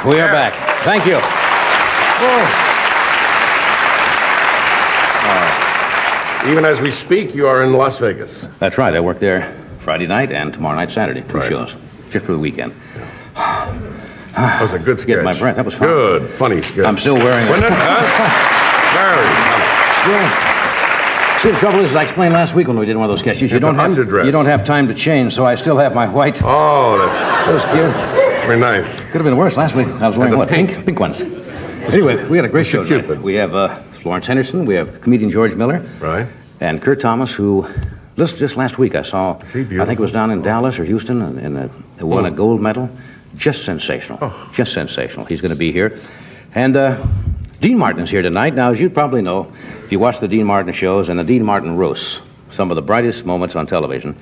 We are back. Thank you. Even as we speak, you are in Las Vegas. That's right. I work there Friday night and tomorrow night, Saturday. Two Right. shows. Just for the weekend. That was a good sketch. Get my breath. That was fun. Good, funny sketch. I'm still wearing it. Wasn't it? Huh? Very funny. See, the trouble is, I explained last week when we did one of those sketches, you don't have time to change, so I still have my white. Oh, that's cute. Very nice. Could have been worse last week. I was wearing the what? Pink ones. Anyway, we had a great show tonight. Cupid. We have Florence Henderson, we have comedian George Miller, Right. and Kurt Thomas, who just last week I saw. Is he beautiful? I think it was down in Dallas or Houston, and won a gold medal. Just sensational. Oh. Just sensational. He's going to be here, and Dean Martin is here tonight. Now, as you probably know, if you watch the Dean Martin shows and the Dean Martin roasts, some of the brightest moments on television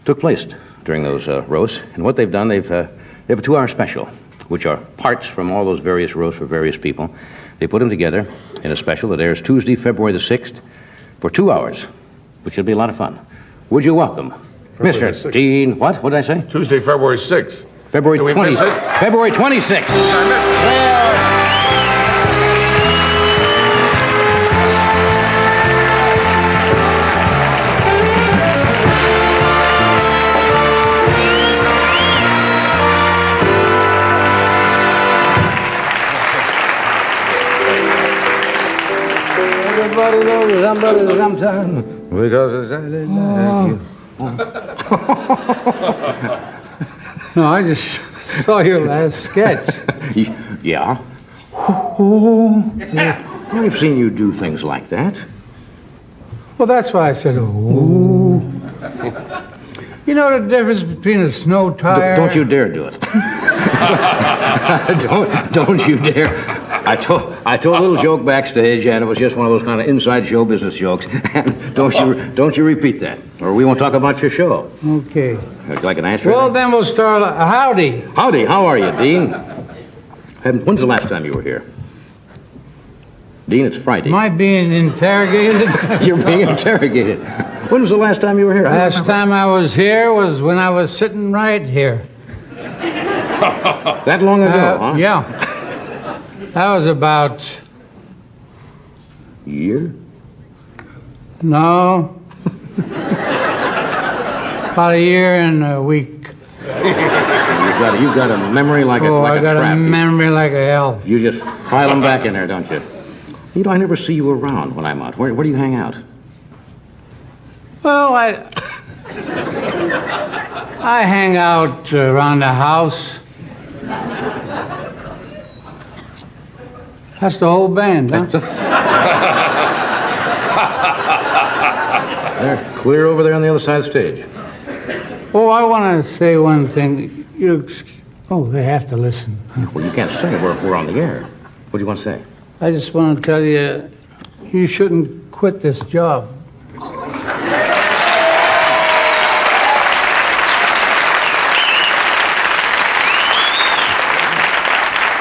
took place during those roasts. And what they've done, they have a 2-hour special, which are parts from all those various roasts for various people. They put them together in a special that airs Tuesday, February the 6th, for 2 hours, which will be a lot of fun. Would you welcome February the Mr. 6th. Dean, what did I say? Tuesday, February 6th. February Did we 20th. miss it? February 26th. Everybody knows somebody sometime because it's like you. No, I just saw your last sketch. Yeah. I've seen you do things like that. Well, that's why I said, ooh. You know the difference between a snow tire? Don't you dare do it. don't you dare. I told a little joke backstage, and it was just one of those kind of inside show business jokes. And don't you repeat that, or we won't talk about your show. Okay. Would you like an answer? Well, then we'll start. Howdy. Howdy. How are you, Dean? When's the last time you were here? Dean, it's Friday. Am I being interrogated? You're being interrogated. When was the last time you were here? Last time I was here was when I was sitting right here. That long ago, huh? Yeah. That was about... Year? No. About a year and a week. You've got a memory like a Oh, like I got trap. a memory like a hell. You just file them back in there, don't you? You know, I never see you around when I'm out. Where do you hang out? Well, I hang out around the house. That's the whole band, huh? They're clear over there on the other side of the stage. Oh, I want to say one thing. They have to listen. Well, you can't say. We're on the air. What do you want to say? I just want to tell you, you shouldn't quit this job.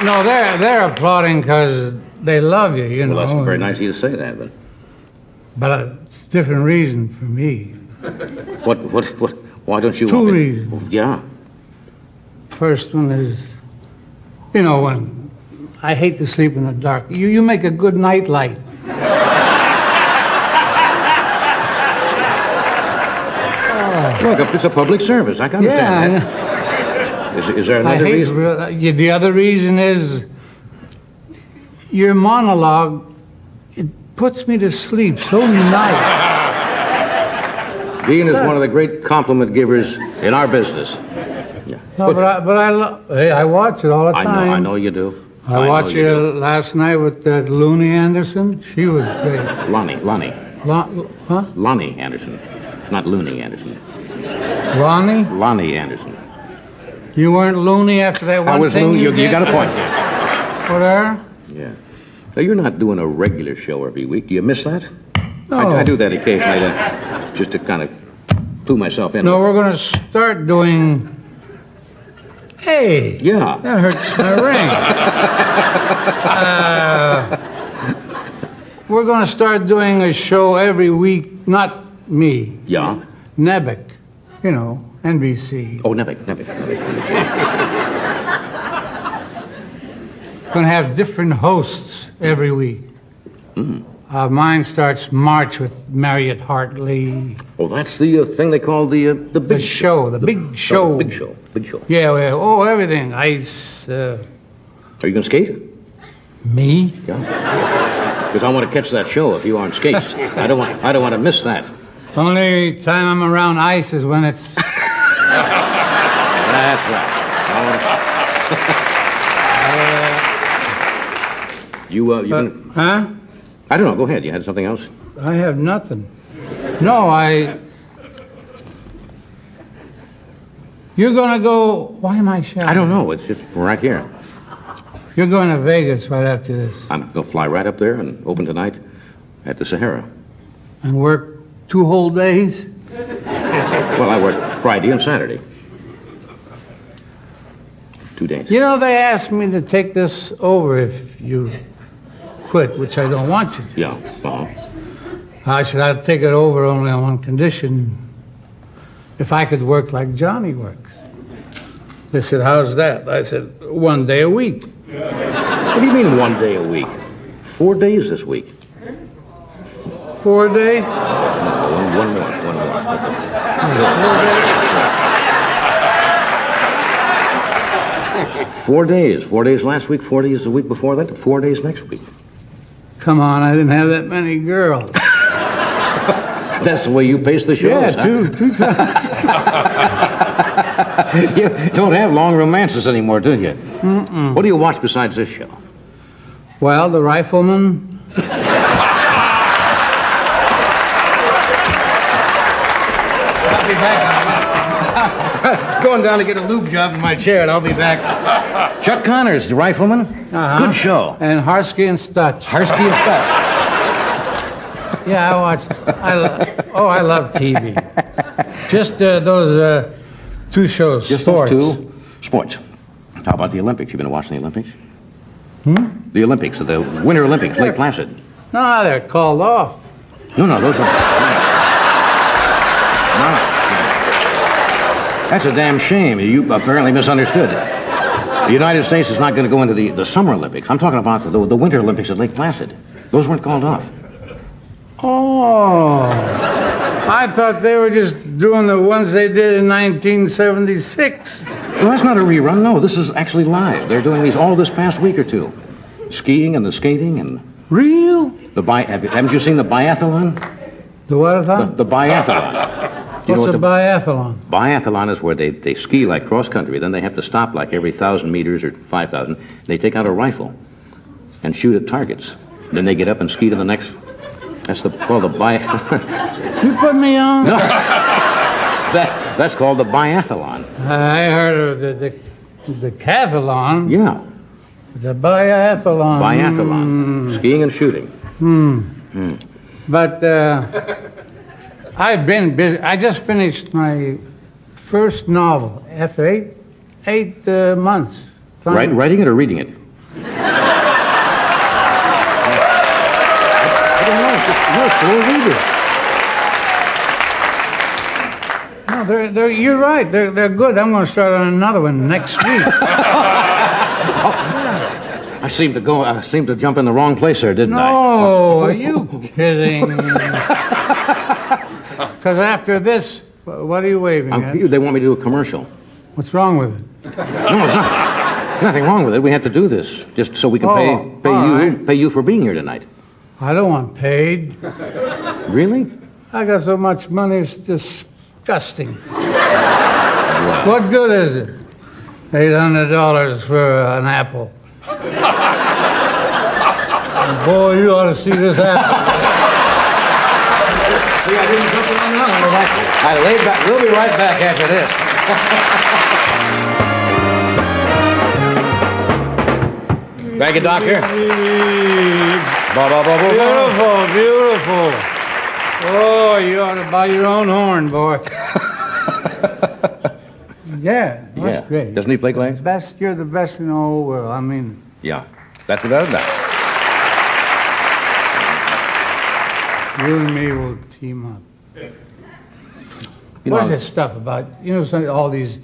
No, they're applauding because they love you, you know. Well, that's very nice of you to say that, but... But it's a different reason for me. What, why don't you... Two reasons. Yeah. First one is, you know, when I hate to sleep in the dark. You make a good night light. Look, it's a public service. I can understand that. Is there another reason? The other reason is your monologue, it puts me to sleep so nice. Dean is one of the great compliment givers in our business. Yeah. No, I watch it all the time. I know you do. I watched it last night with that Looney Anderson. She was great. Lonnie. Huh? Lonnie Anderson. Not Looney Anderson. Lonnie? Lonnie Anderson. You weren't loony after that one I was thing Looney. You did? got a point. Whatever? Yeah. Now, you're not doing a regular show every week. Do you miss that? No. I do that occasionally just to kind of clue myself in. No, we're going to start doing... Hey! Yeah. That hurts my ring. We're going to start doing a show every week. Not me. Yeah? Nebic. You know, NBC. Oh, Nevick. going to have different hosts every week. Mine starts March with Marriott Hartley. Oh, that's the thing they call the big The show, the big show. Big show. Big show. Yeah, well, everything. Ice. Are you going to skate? Me? Yeah. Because I want to catch that show if you are on skates. I don't want to miss that. Only time I'm around ice is when it's. That's right. You been, Huh? I don't know. Go ahead. You had something else? I have nothing. No, You're gonna go. Why am I shouting? I don't know. It's just right here. You're going to Vegas right after this I'm going to fly right up there and open tonight at the Sahara. and work 2 whole days. Well, I work Friday and Saturday. 2 days. You know, they asked me to take this over if you quit, which I don't want you to. Yeah. I said I'd take it over only on one condition: if I could work like Johnny works. They said, "How's that?" I said, 1 day a week. What do you mean 1 day a week? 4 days this week. 4 days? No, one more. 4 days. 4 days last week, 4 days the week before that, 4 days next week. Come on, I didn't have that many girls. That's the way you pace the shows, Yeah, huh? two times. You don't have long romances anymore, do you? What do you watch besides this show? Well, the Rifleman. I'll be back. Going down to get a lube job in my chair, and I'll be back. Chuck Connors, the Rifleman. Good show. And Harsky and Stutch. Harsky and Stutch. Yeah, I watched. I love TV. Just those 2 shows. Just sports. those 2 sports. How about the Olympics? You been watching the Olympics? The Olympics, the Winter Olympics, Lake Placid. No, they're called off. No, those are. No. That's a damn shame. You apparently misunderstood. The United States is not going to go into the Summer Olympics. I'm talking about the Winter Olympics at Lake Placid. Those weren't called off. Oh, I thought they were just doing the ones they did in 1976. Well, that's not a rerun. No, this is actually live. They're doing these all this past week or 2. Skiing and the skating and Real? haven't you seen the biathlon? The what? The biathlon. You know What's a biathlon? Biathlon is where they ski like cross country. Then they have to stop like every 1,000 meters or 5,000. They take out a rifle and shoot at targets. Then they get up and ski to the next. That's the You put me on? No. That's called the biathlon. I heard of the decathlon. Yeah, The biathlon. biathlon. Skiing and shooting. But I've been busy. I just finished my first novel after eight months. Writing it or reading it? I don't know. You're a slow reader. No, you're right. They're good. I'm going to start on another one next week. I seem to jump in the wrong place there, didn't I? No, are you kidding? Because after this, what are you waving at? They want me to do a commercial. What's wrong with it? No, it's nothing wrong with it. We have to do this just so we can pay you for being here tonight. I don't want paid. Really? I got so much money, it's disgusting. What good is it? $800 for an apple. Boy, you ought to see this apple. See, I didn't jump around that one. I laid back. We'll be right back after this. Thank you, Doctor. Beautiful, beautiful. Oh, you ought to buy your own horn, boy. Yeah, that's great. Doesn't he play clays? You're the best in the whole world. I mean, Yeah, that's without a doubt. you and me will team up. What is that stuff about? All these,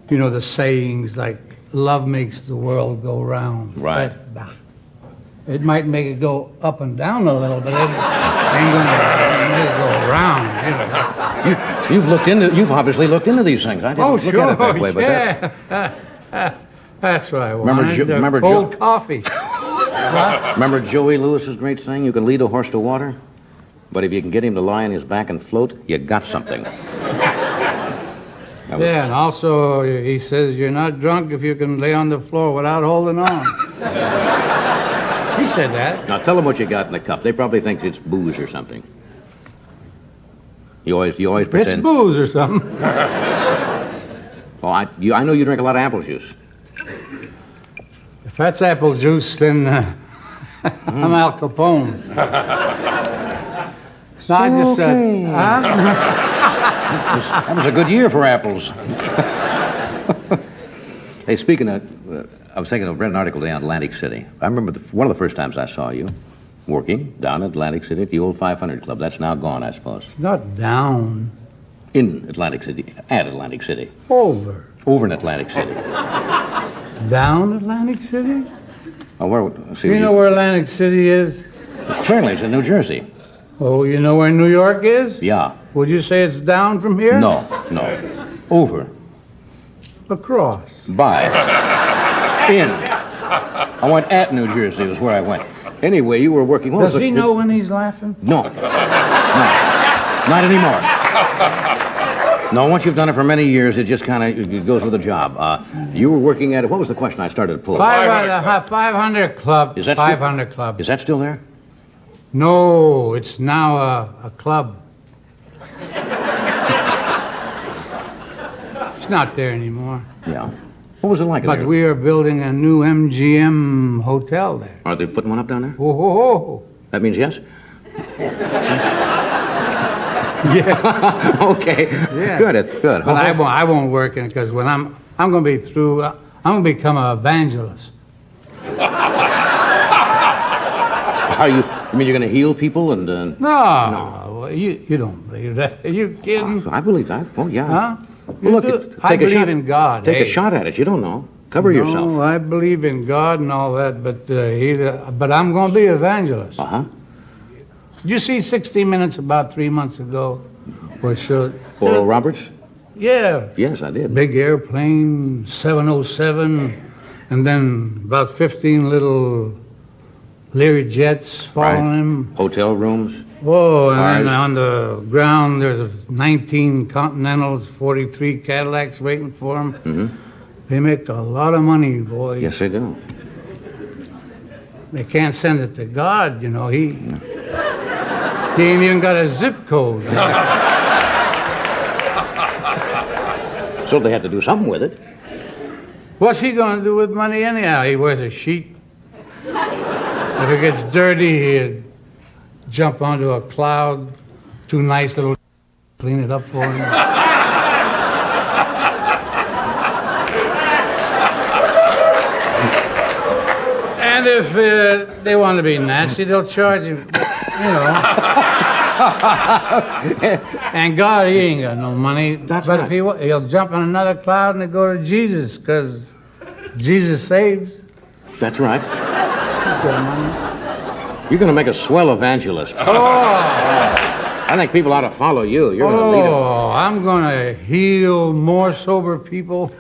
the sayings like love makes the world go round. Right. But, it might make it go up and down a little, but it ain't gonna make it go round. You've obviously looked into these things. I didn't look at it that way, but that's what I Remember wanted. remember Cold coffee. What? remember Joey Lewis's great saying, you can lead a horse to water, but if you can get him to lie on his back and float, you got something. Yeah, and also he says you're not drunk if you can lay on the floor without holding on. He said that. Now tell them what you got in the cup. They probably think it's booze or something. You always pretend. It's booze or something. Oh, I know you drink a lot of apple juice. If that's apple juice, then I'm Al Capone. No, I just said, huh? That was a good year for apples. Hey, speaking of, I was thinking of, read an article today on Atlantic City. I remember one of the first times I saw you working down at Atlantic City at the old 500 Club. That's now gone, I suppose. It's not down. In Atlantic City, at Atlantic City. Over. Over in Atlantic City. Down Atlantic City? Oh, where? See, You know where Atlantic City is? Certainly, it's in New Jersey. Oh, you know where New York is? Yeah. Would you say it's down from here? No. Over. Across. By. In. I went at New Jersey was where I went. Anyway, you were working. Does he know when he's laughing? No. Not anymore. No, once you've done it for many years, it just kind of goes with the job. You were working at, what was the question I started to pull? 500 Club. Is that 500 Club. Is that still there? No, it's now a club. It's not there anymore. Yeah. What was it like But there? we are building a new MGM hotel there. Are they putting one up down there? Oh, ho, ho. That means yes? Yeah. Okay. Yeah. Good. But I won't work in it because when I'm going to be through, I'm going to become an evangelist. Are you? I mean, you're going to heal people and? No. You don't believe that. Are you kidding? I believe that. Oh yeah. Huh? Well, look, I believe in God. Take a Hey. shot at it. You don't know. Cover yourself. No, I believe in God and all that, but I'm going to be an evangelist. Uh-huh. Did you see 60 Minutes about 3 months ago? Where showed, Oral Roberts? yeah, Yes, I did. big airplane, 707, and then about 15 little Lear jets following Right. him. Hotel rooms. Whoa, and then Cars. on the ground there's 19 Continentals, 43 Cadillacs waiting for him. Mm-hmm. They make a lot of money, boy. Yes, they do. They can't send it to God, you know. He ain't even got a zip code. So they had to do something with it. What's he going to do with money anyhow? He wears a sheet. If it gets dirty, he'd jump onto a cloud. Two nice little clean it up for him. And if they want to be nasty, they'll charge him, you know. And God, he ain't got no money. That's but right. if he'll jump on another cloud and go to Jesus, because Jesus saves. That's right. He's got money. You're going to make a swell evangelist. I think people ought to follow you. You're going to lead them. Oh, I'm going to heal more sober people.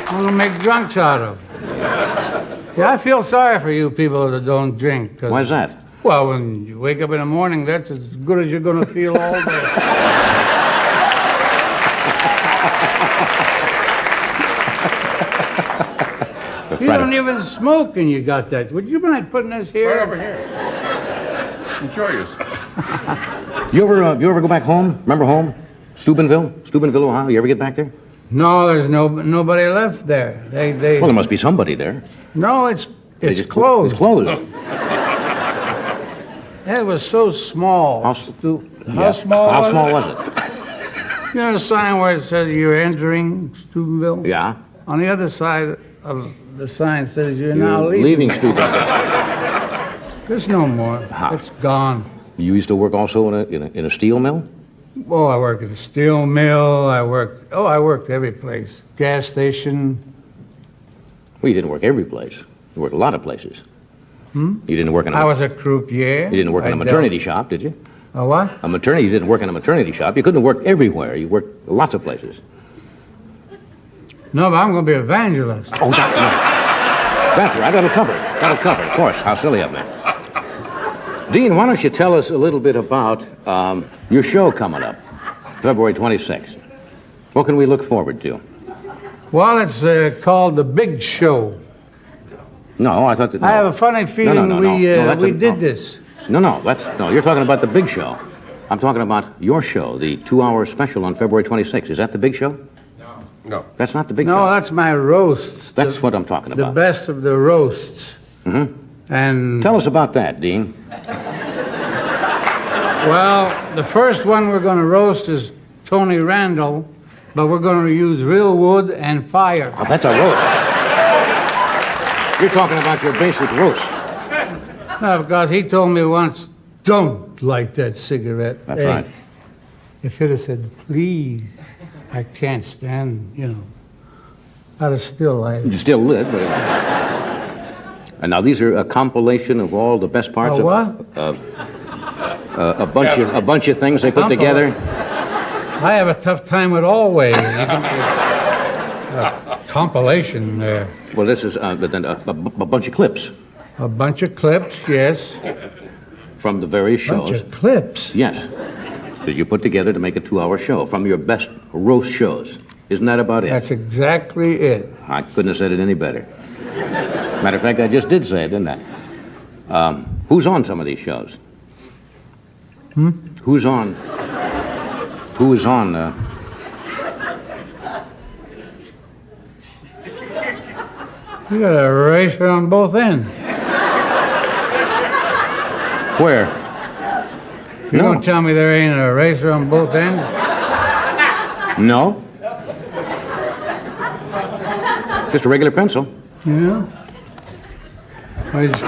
I'm going to make drunks out of them. Yeah, I feel sorry for you people that don't drink. Why is that? Well, when you wake up in the morning, that's as good as you're going to feel all day. You don't even smoke and you got that. Would you mind putting this here? Right over here. Enjoy yourself. You ever go back home? Remember home? Steubenville, Ohio. You ever get back there? No, there's nobody left there. They Well, there must be somebody there. No, it's They just- closed. It's closed. It was so small. How How small How was small it? was it? You know the sign where it says you're entering Steubenville? Yeah. On the other side of the sign says you're now You're leaving. leaving Steubenville. There's no more. Huh. It's gone. You used to work also in a steel mill? Oh, I worked at a steel mill. I worked every place. Gas station. Well, you didn't work every place. You worked a lot of places. You didn't work in I was a croupier. You didn't work in a maternity shop, did you? A what? A maternity. You didn't work in a maternity shop. You couldn't have worked everywhere. You worked lots of places. No, but I'm going to be evangelist. Oh, that's right. That's right. That'll cover it. That'll cover it. Of course. How silly of me. Dean, why don't you tell us a little bit about your show coming up, February 26th? What can we look forward to? Well, it's called The Big Show. No, I thought that. No. I have a funny feeling No, we did this. No, you're talking about The Big Show. I'm talking about your show, the 2-hour special on February 26th. Is that The Big Show? No. That's not The Big Show. No, that's my roast. That's what I'm talking The about. best of the roasts. Mm-hmm. And Tell us about that, Dean. well, the first one we're going to roast is Tony Randall, but we're going to use real wood and fire. Oh, that's a roast. You're talking about your basic roast. No, because he told me once, don't light that cigarette. That's right. If he'd have said, please, I can't stand, I'd have still lighted. You still lit, but... And now these are a compilation of all the best parts A what? a bunch of things they put together. I have a tough time with always. Compilation there. Well, this is a bunch of clips A bunch of clips, yes. from the various shows. Bunch of clips. Yes, that you put together to make a 2-hour show from your best roast shows. Isn't that about it? That's exactly it. I couldn't have said it any better. Matter of fact, I just did say it, didn't I? Who's on some of these shows? Who's on? Who is on? You got a eraser on both ends. Where? You No. don't tell me there ain't an eraser on both ends? No. Just a regular pencil. Yeah. I just,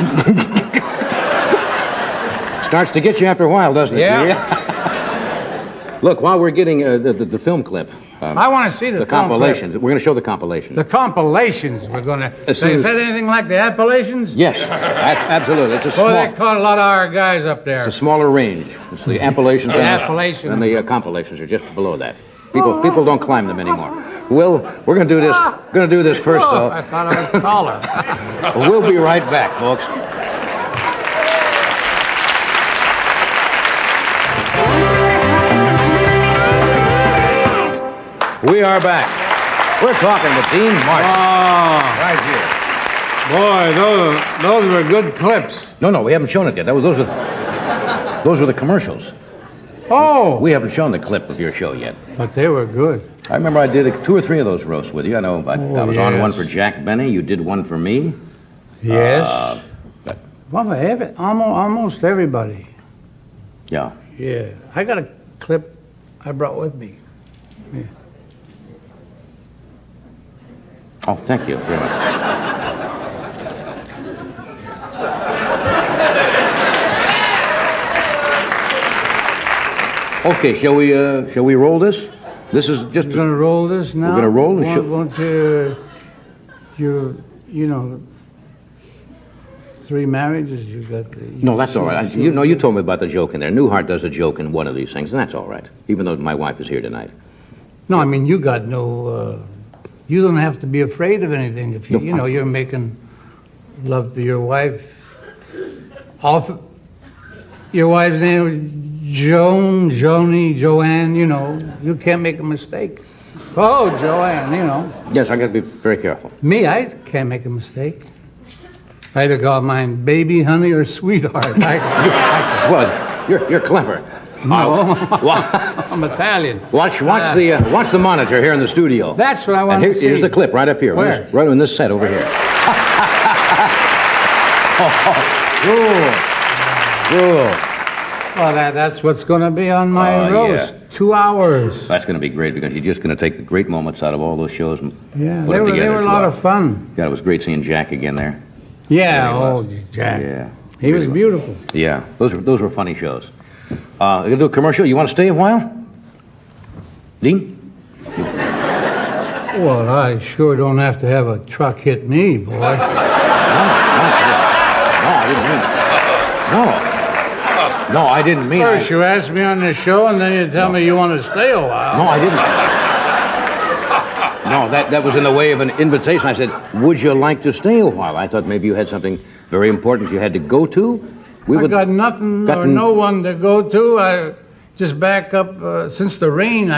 Starts to get you after a while, doesn't it? Yeah. Look, while we're getting the film clip, I want to see the the film compilations, clip. we're going to show the compilations. The compilations we're going to... As soon Is as- that anything like the Appalachians? Yes, absolutely. It's a Boy, they small, caught a lot of our guys up there. it's a smaller range. It's the Appalachians The and Appalachian. and the compilations are just below that. People don't climb them anymore. We're going to do this. Going to do this first, Oh, I though. thought I was taller. We'll be right back, folks. We are back. We're talking to Dean Martin right here. Boy, those were good clips. No, we haven't shown it yet. Those were the commercials. Oh, We haven't shown the clip of your show yet. but they were good. I remember I did 2 or 3 of those roasts with you. I know I was on yes. one for Jack Benny. You did one for me. Yes. Well, almost everybody. Yeah. Yeah. I got a clip I brought with me. Yeah. Oh, thank you very much. Okay, shall we roll this? This is just You're going to roll this now? gonna roll and show- Won't you know, 3 marriages, you got the... no, that's all right. You told me about the joke in there. Newhart does a joke in one of these things, and that's all right. Even though my wife is here tonight. No, I mean, you got no... you don't have to be afraid of anything if you, No, you're making love to your wife. Your wife's name is Joan, Joni, Joanne, you can't make a mistake. Oh, Joanne, Yes, I got to be very careful. Me, I can't make a mistake. I either call mine baby, honey, or sweetheart. Well, you're clever. No, Wa- I'm Italian. Watch the monitor here in the studio. That's what I And want to see. here's the clip right up here. Where? Right in this set over here. Cool. Well, that's what's going to be on my Oh, roast. yeah. 2 hours. That's going to be great because you're just going to take the great moments out of all those shows and Yeah, put they them were together. a in lot 2 of hours. fun. God, it was great seeing Jack again there. Yeah, Yeah, oh, he Jack. Yeah. He was Really beautiful. Yeah, those were funny shows. We're going to do a commercial. You want to stay a while? Dean? Well, I sure don't have to have a truck hit me, boy. No, I didn't mean it. No, I didn't mean First, it. you ask me on the show, and then you tell me you want to stay a while. No, I didn't. No, that was in the way of an invitation. I said, would you like to stay a while? I thought maybe you had something very important you had to go to. I got nothing or no one to go to. I just back up. Since the rain,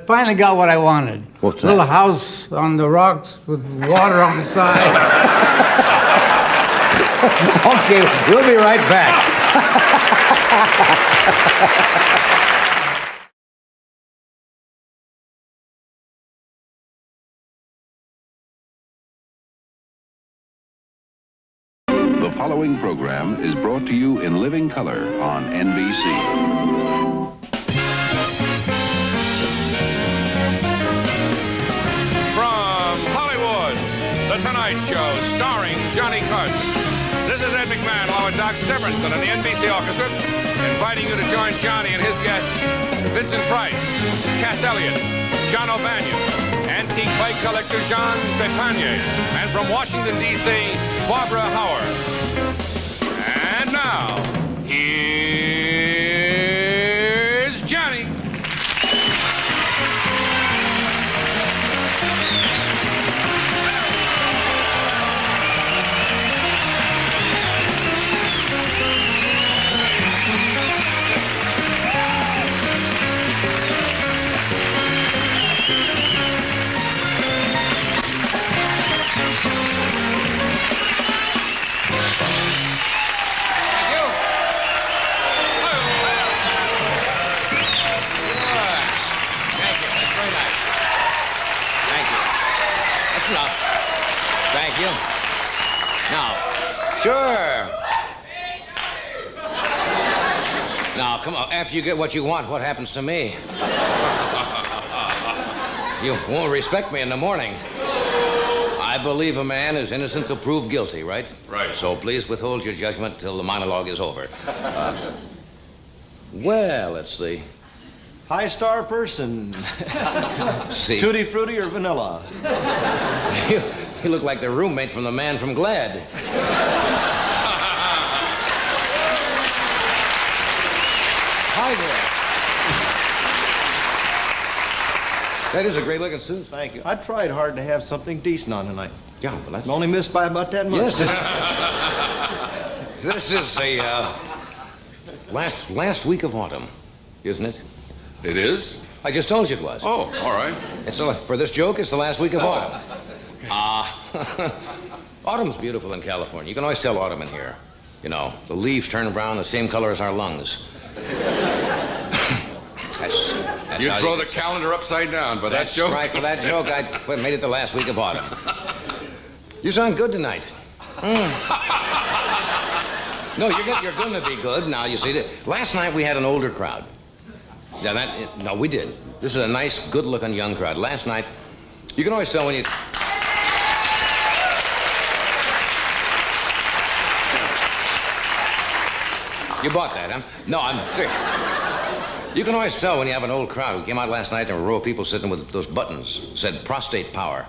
finally got what I wanted. What's that? Little house on the rocks with water on the side. Okay, we'll be right back. The following program is brought to you in living color on NBC. From Hollywood, The Tonight Show, starring Johnny Carson. This is Ed McMahon along with Doc Severinsen and the NBC Orchestra, inviting you to join Johnny and his guests, Vincent Price, Cass Elliot, John O'Banion, antique bike collector Jean Trepanier, and from Washington, D.C., Barbara Howard. And now, here's Johnny. Thank you. Now, sure. Now, come on. After you get what you want, what happens to me? You won't respect me in the morning. I believe a man is innocent till proved guilty, right? Right. So please withhold your judgment till the monologue is over. Well, let's see. High star person. See. Tutti frutti or vanilla? You look like the roommate from the man from Glad. Hi there. That is a great looking suit. Thank you. I tried hard to have something decent on tonight. Yeah, well, that's... I'm only missed by about that much. Yes. This is a last week of autumn, isn't it? It is? I just told you it was. Oh, all right. And so for this joke, it's the last week of autumn. Autumn's beautiful in California. You can always tell autumn in here. You know, the leaves turn brown the same color as our lungs. That's You'd how throw the calendar upside down for that That's joke? right. For that joke, I made it the last week of autumn. You sound good tonight. No, you're going to be good. Now, you see, last night we had an older crowd. Yeah, no, we did. This is a nice, good-looking young crowd. Last night, you can always tell when you... You bought that, huh? No, I'm serious. You can always tell when you have an old crowd. We came out last night, there were a row of people sitting with those buttons. Said prostate power.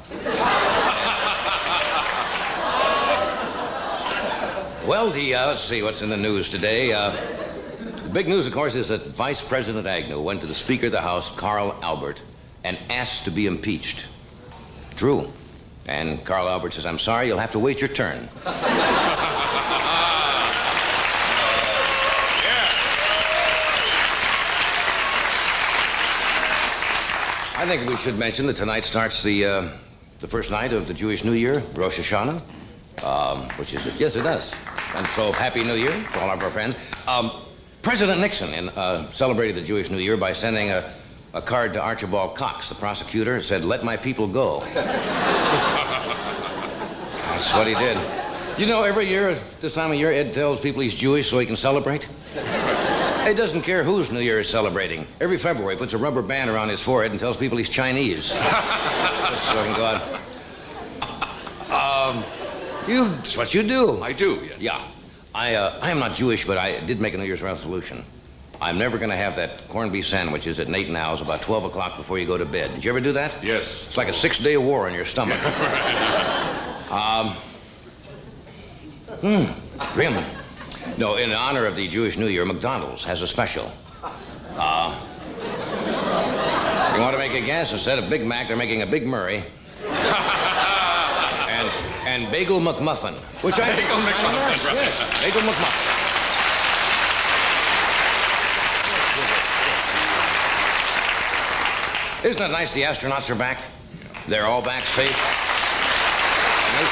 Well, let's see what's in the news today. The big news, of course, is that Vice President Agnew went to the Speaker of the House, Carl Albert, and asked to be impeached. True. And Carl Albert says, I'm sorry, you'll have to wait your turn. I think we should mention that tonight starts the first night of the Jewish New Year, Rosh Hashanah, which is, yes, it does. And so, Happy New Year to all of our friends. President Nixon celebrated the Jewish New Year by sending a card to Archibald Cox, the prosecutor, said, let my people go. That's what he did. You know, every year at this time of year, Ed tells people he's Jewish so he can celebrate. He doesn't care whose New Year is celebrating. Every February, he puts a rubber band around his forehead and tells people he's Chinese. Just so he can go out. That's what you do. I do, yes. Yeah. I am not Jewish, but I did make a New Year's resolution. I'm never going to have that corned beef sandwiches at Nate and Al's about 12 o'clock before you go to bed. Did you ever do that? Yes. It's like a 6-day war in your stomach. Grim. No, in honor of the Jewish New Year, McDonald's has a special. You want to make a guess? Instead of Big Mac, they're making a Big Murray. and Bagel McMuffin, which I think is kind of nice. Yes, Bagel McMuffin. Isn't it nice the astronauts are back? They're all back safe. And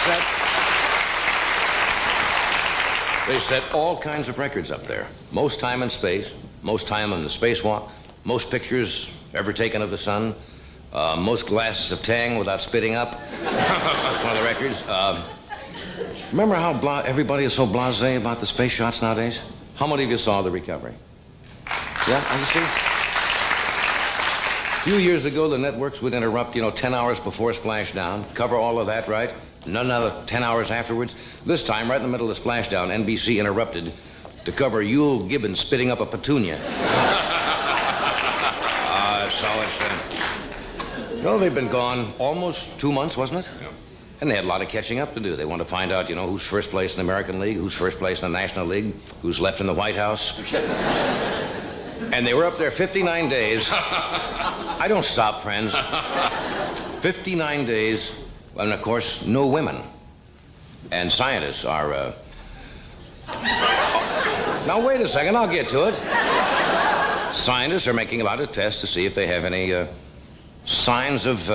they set all kinds of records up there. Most time in space, most time on the spacewalk, most pictures ever taken of the sun, most glasses of Tang without spitting up. That's one of the records. Remember how everybody is so blasé about the space shots nowadays? How many of you saw the recovery? Yeah, you see? A few years ago, the networks would interrupt, 10 hours before splashdown, cover all of that, right? None other 10 hours afterwards. This time, right in the middle of the splashdown, NBC interrupted to cover Yule Gibbons spitting up a petunia. They've been gone almost 2 months, wasn't it? Yeah. And they had a lot of catching up to do. They want to find out, who's first place in the American League, who's first place in the National League, who's left in the White House. And they were up there 59 days. I don't stop, friends. 59 days, and of course, no women. And scientists are, Now, wait a second, I'll get to it. Scientists are making about a test to see if they have any, signs of,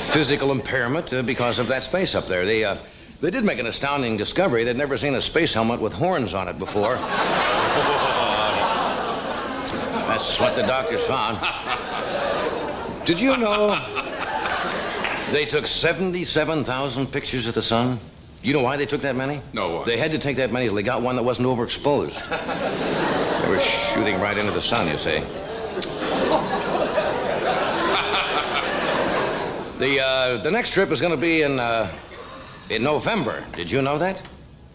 physical impairment because of that space up there. They did make an astounding discovery. They'd never seen a space helmet with horns on it before. That's what the doctors found. Did you know they took 77,000 pictures of the sun? You know why they took that many? No, why? They had to take that many till they got one that wasn't overexposed. They were shooting right into the sun, you see. The next trip is going to be in November. Did you know that?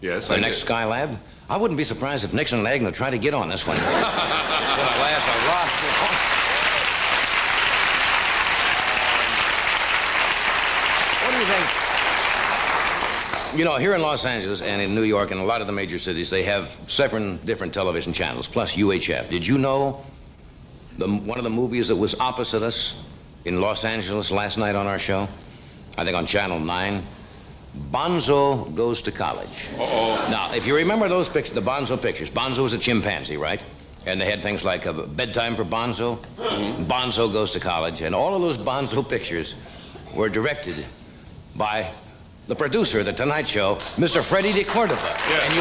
Yes, The I next did. Skylab? I wouldn't be surprised if Nixon and Agnew try to get on this one. It's going to last a lot. What do you think? Here in Los Angeles and in New York and a lot of the major cities, they have 7 different television channels, plus UHF. Did you know one of the movies that was opposite us in Los Angeles last night on our show? I think on Channel 9. Bonzo Goes to College. Uh-oh. Now, if you remember those pictures, the Bonzo pictures, Bonzo was a chimpanzee, right? And they had things like Bedtime for Bonzo, Bonzo Goes to College, and all of those Bonzo pictures were directed by the producer of The Tonight Show, Mr. Freddie de Cordova. Yeah. And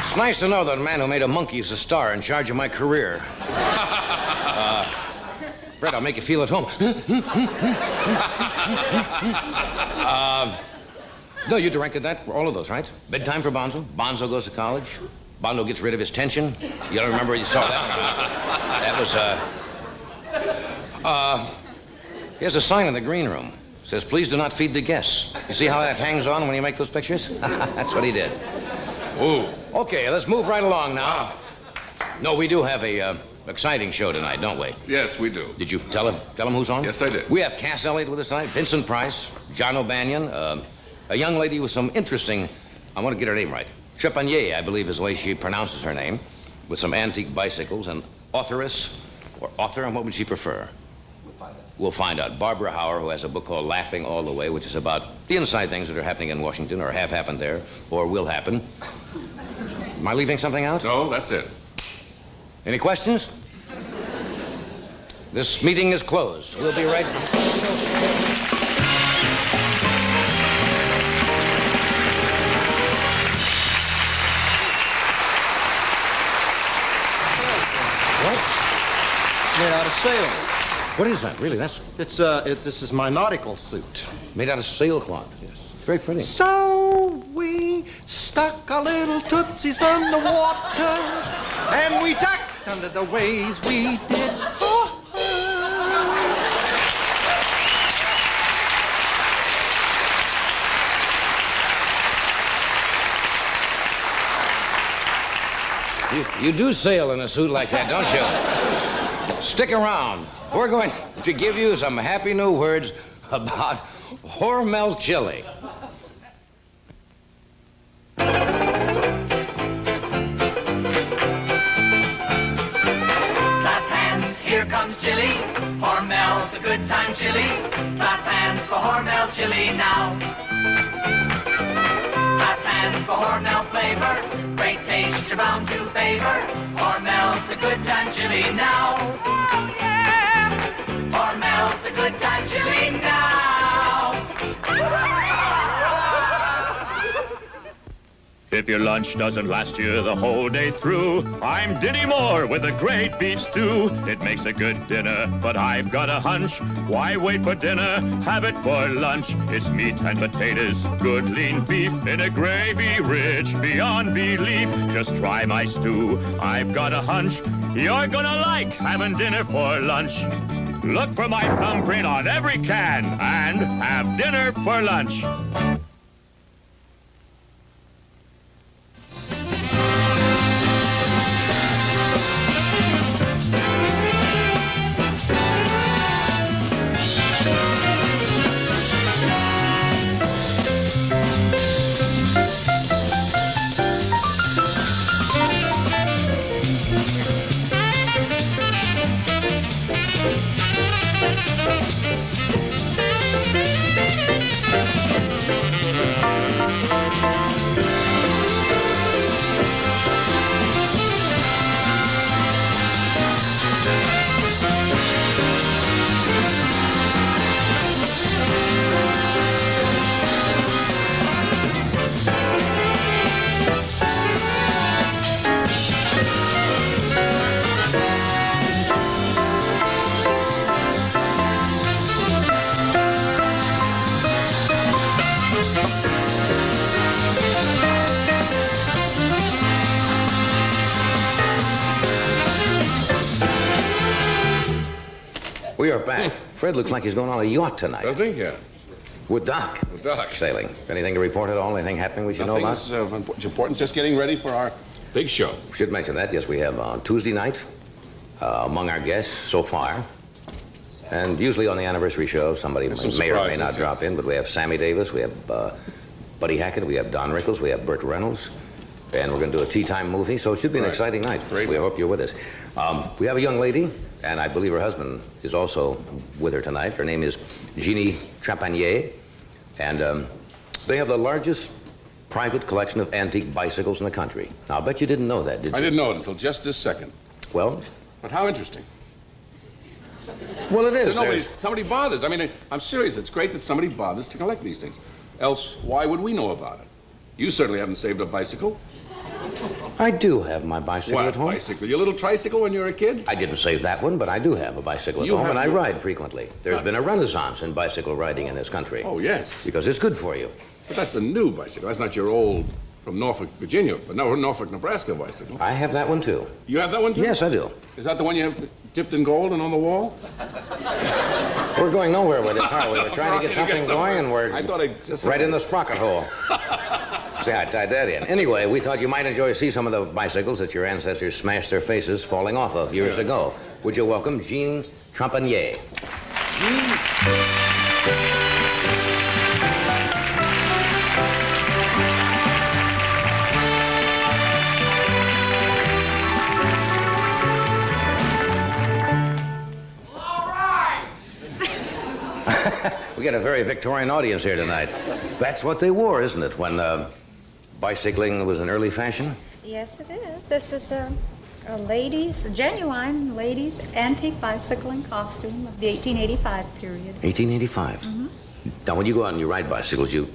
It's nice to know that a man who made a monkey is a star in charge of my career. Fred, I'll make you feel at home. No, you directed that, all of those, right? Bedtime for Bonzo, Bonzo Goes to College, Bonzo Gets Rid of His Tension. You don't remember you saw that? That was, here's a sign in the green room. It says, please do not feed the guests. You see how that hangs on when you make those pictures? That's what he did. Ooh. Okay, let's move right along now. No, we do have a exciting show tonight, don't we? Yes, we do. Did you tell him who's on? Yes, I did. We have Cass Elliott with us tonight, Vincent Price, John O'Banion, a young lady with some interesting, I want to get her name right, Trepanier, I believe is the way she pronounces her name, with some antique bicycles, an authoress, or author, and what would she prefer? We'll find out. Barbara Hauer, who has a book called Laughing All the Way, which is about the inside things that are happening in Washington, or have happened there, or will happen. Am I leaving something out? No, that's it. Any questions? This meeting is closed. We'll be right back. What? It's made out of sails. What is that? Really? That's This is my nautical suit. made out of sailcloth. Yes. Very pretty. So we stuck our little tootsies on the water, and we ducked under the waves we did. You do sail in a suit like that, don't you? Stick around. We're going to give you some happy new words about Hormel chili. Clap hands, here comes chili. Hormel, the good time chili. Clap hands for Hormel chili now. Clap hands for Hormel flavor. Great taste you're bound to favor. Hormel's the good time chili now. Oh, yeah. Hormel's the good time chili now. If your lunch doesn't last you the whole day through, I'm Diddy Moore with a great beef stew. It makes a good dinner, but I've got a hunch. Why wait for dinner? Have it for lunch. It's meat and potatoes, good lean beef in a gravy rich beyond belief. Just try my stew. I've got a hunch. You're gonna like having dinner for lunch. Look for my thumbprint on every can and have dinner for lunch. We are back. Fred looks like he's going on a yacht tonight. Doesn't he? Yeah. With Doc. With Doc. Sailing. Anything to report at all? Anything happening we should know about? Nothing's of importance. Just getting ready for our big show. Should mention that. Yes, we have on Tuesday night, among our guests so far, and usually on the anniversary show, somebody may or may not drop in, but we have Sammy Davis, we have Buddy Hackett, we have Don Rickles, we have Burt Reynolds, and we're going to do a tea time movie, so it should be an exciting night. Great. We hope you're with us. We have a young lady, and I believe her husband is also with her tonight. Her name is Jeannie Trapanier, and they have the largest private collection of antique bicycles in the country. Now, I bet you didn't know that, did you? I didn't know it until just this second. Well? But how interesting. Well, it is. Somebody bothers. I mean, I'm serious. It's great that somebody bothers to collect these things. Else, why would we know about it? You certainly haven't saved a bicycle. I do have my bicycle at home. What bicycle? Your little tricycle when you were a kid? I didn't save that one, but I do have a bicycle at home, and I ride frequently. There's been a renaissance in bicycle riding in this country. Oh, yes. Because it's good for you. But that's a new bicycle. That's not your old from Norfolk, Virginia, but no, Norfolk, Nebraska bicycle. I have that one, too. You have that one, too? Yes, I do. Is that the one you have dipped in gold and on the wall? We're going nowhere with this, aren't we? We're trying to get something going, and we're right in the sprocket hole. See, I tied that in. Anyway, we thought you might enjoy to see some of the bicycles that your ancestors smashed their faces falling off of years ago. Would you welcome Jean Trapanier? We got a very Victorian audience here tonight. That's what they wore, isn't it, when bicycling was an early fashion? Yes, it is. This is a genuine ladies' antique bicycling costume of the 1885 period. 1885? Mm-hmm. Now, when you go out and you ride bicycles, you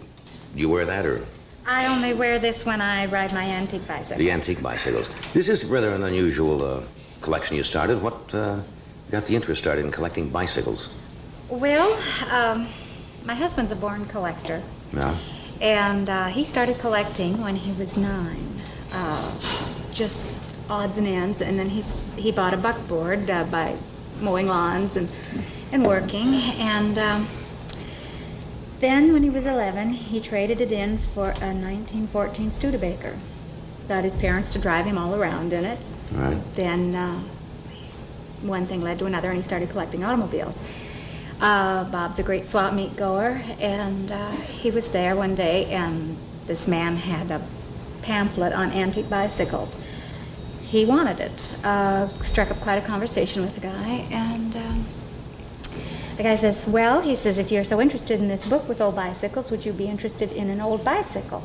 wear that, or? I only wear this when I ride my antique bicycle. The antique bicycles. This is rather an unusual collection you started. What got the interest started in collecting bicycles? Well, my husband's a born collector. Yeah. And he started collecting when he was 9. Just odds and ends. And then he bought a buckboard by mowing lawns and working. And then when he was 11, he traded it in for a 1914 Studebaker. got his parents to drive him all around in it. Right. Then one thing led to another, and he started collecting automobiles. Bob's a great swap meet goer, and he was there one day, and this man had a pamphlet on antique bicycles. He wanted it. Struck up quite a conversation with the guy, and the guy says, well, he says, if you're so interested in this book with old bicycles, would you be interested in an old bicycle?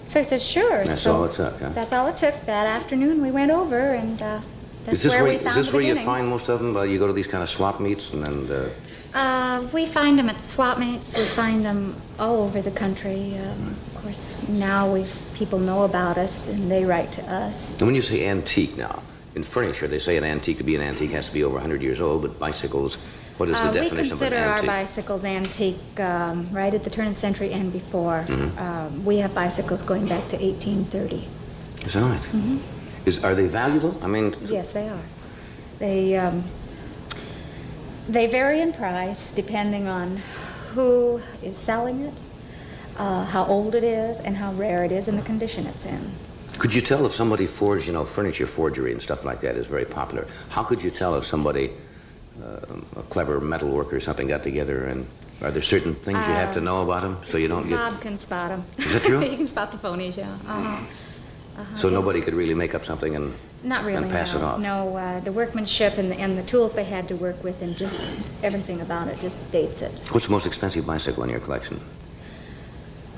So he says, sure. That's so all it took, huh? That's all it took. That afternoon we went over, and that's where we found Is this the where you beginning. find most of them? You go to these kind of swap meets and We find them at swap meets. We find them all over the country. Of course, now people know about us, and they write to us. And when you say antique now, in furniture, they say an antique, to be an antique, has to be over 100 years old, but bicycles, what is the definition of an We consider antique? our bicycles antique right at the turn of the century and before. We have bicycles going back to 1830. Is that right? Mm-hmm. Are they valuable? I mean... Yes, they are. They vary in price depending on who is selling it, how old it is, and how rare it is, and the condition it's in. Could you tell if somebody forged, furniture forgery and stuff like that is very popular. How could you tell if somebody, a clever metal worker or something, got together, and are there certain things you have to know about them so you don't get... Bob can spot them. Is that true? He can spot the phonies, yeah. So nobody could really make up something and Not really, and pass no. it off? No, the workmanship and the tools they had to work with, and just everything about it just dates it. What's the most expensive bicycle in your collection?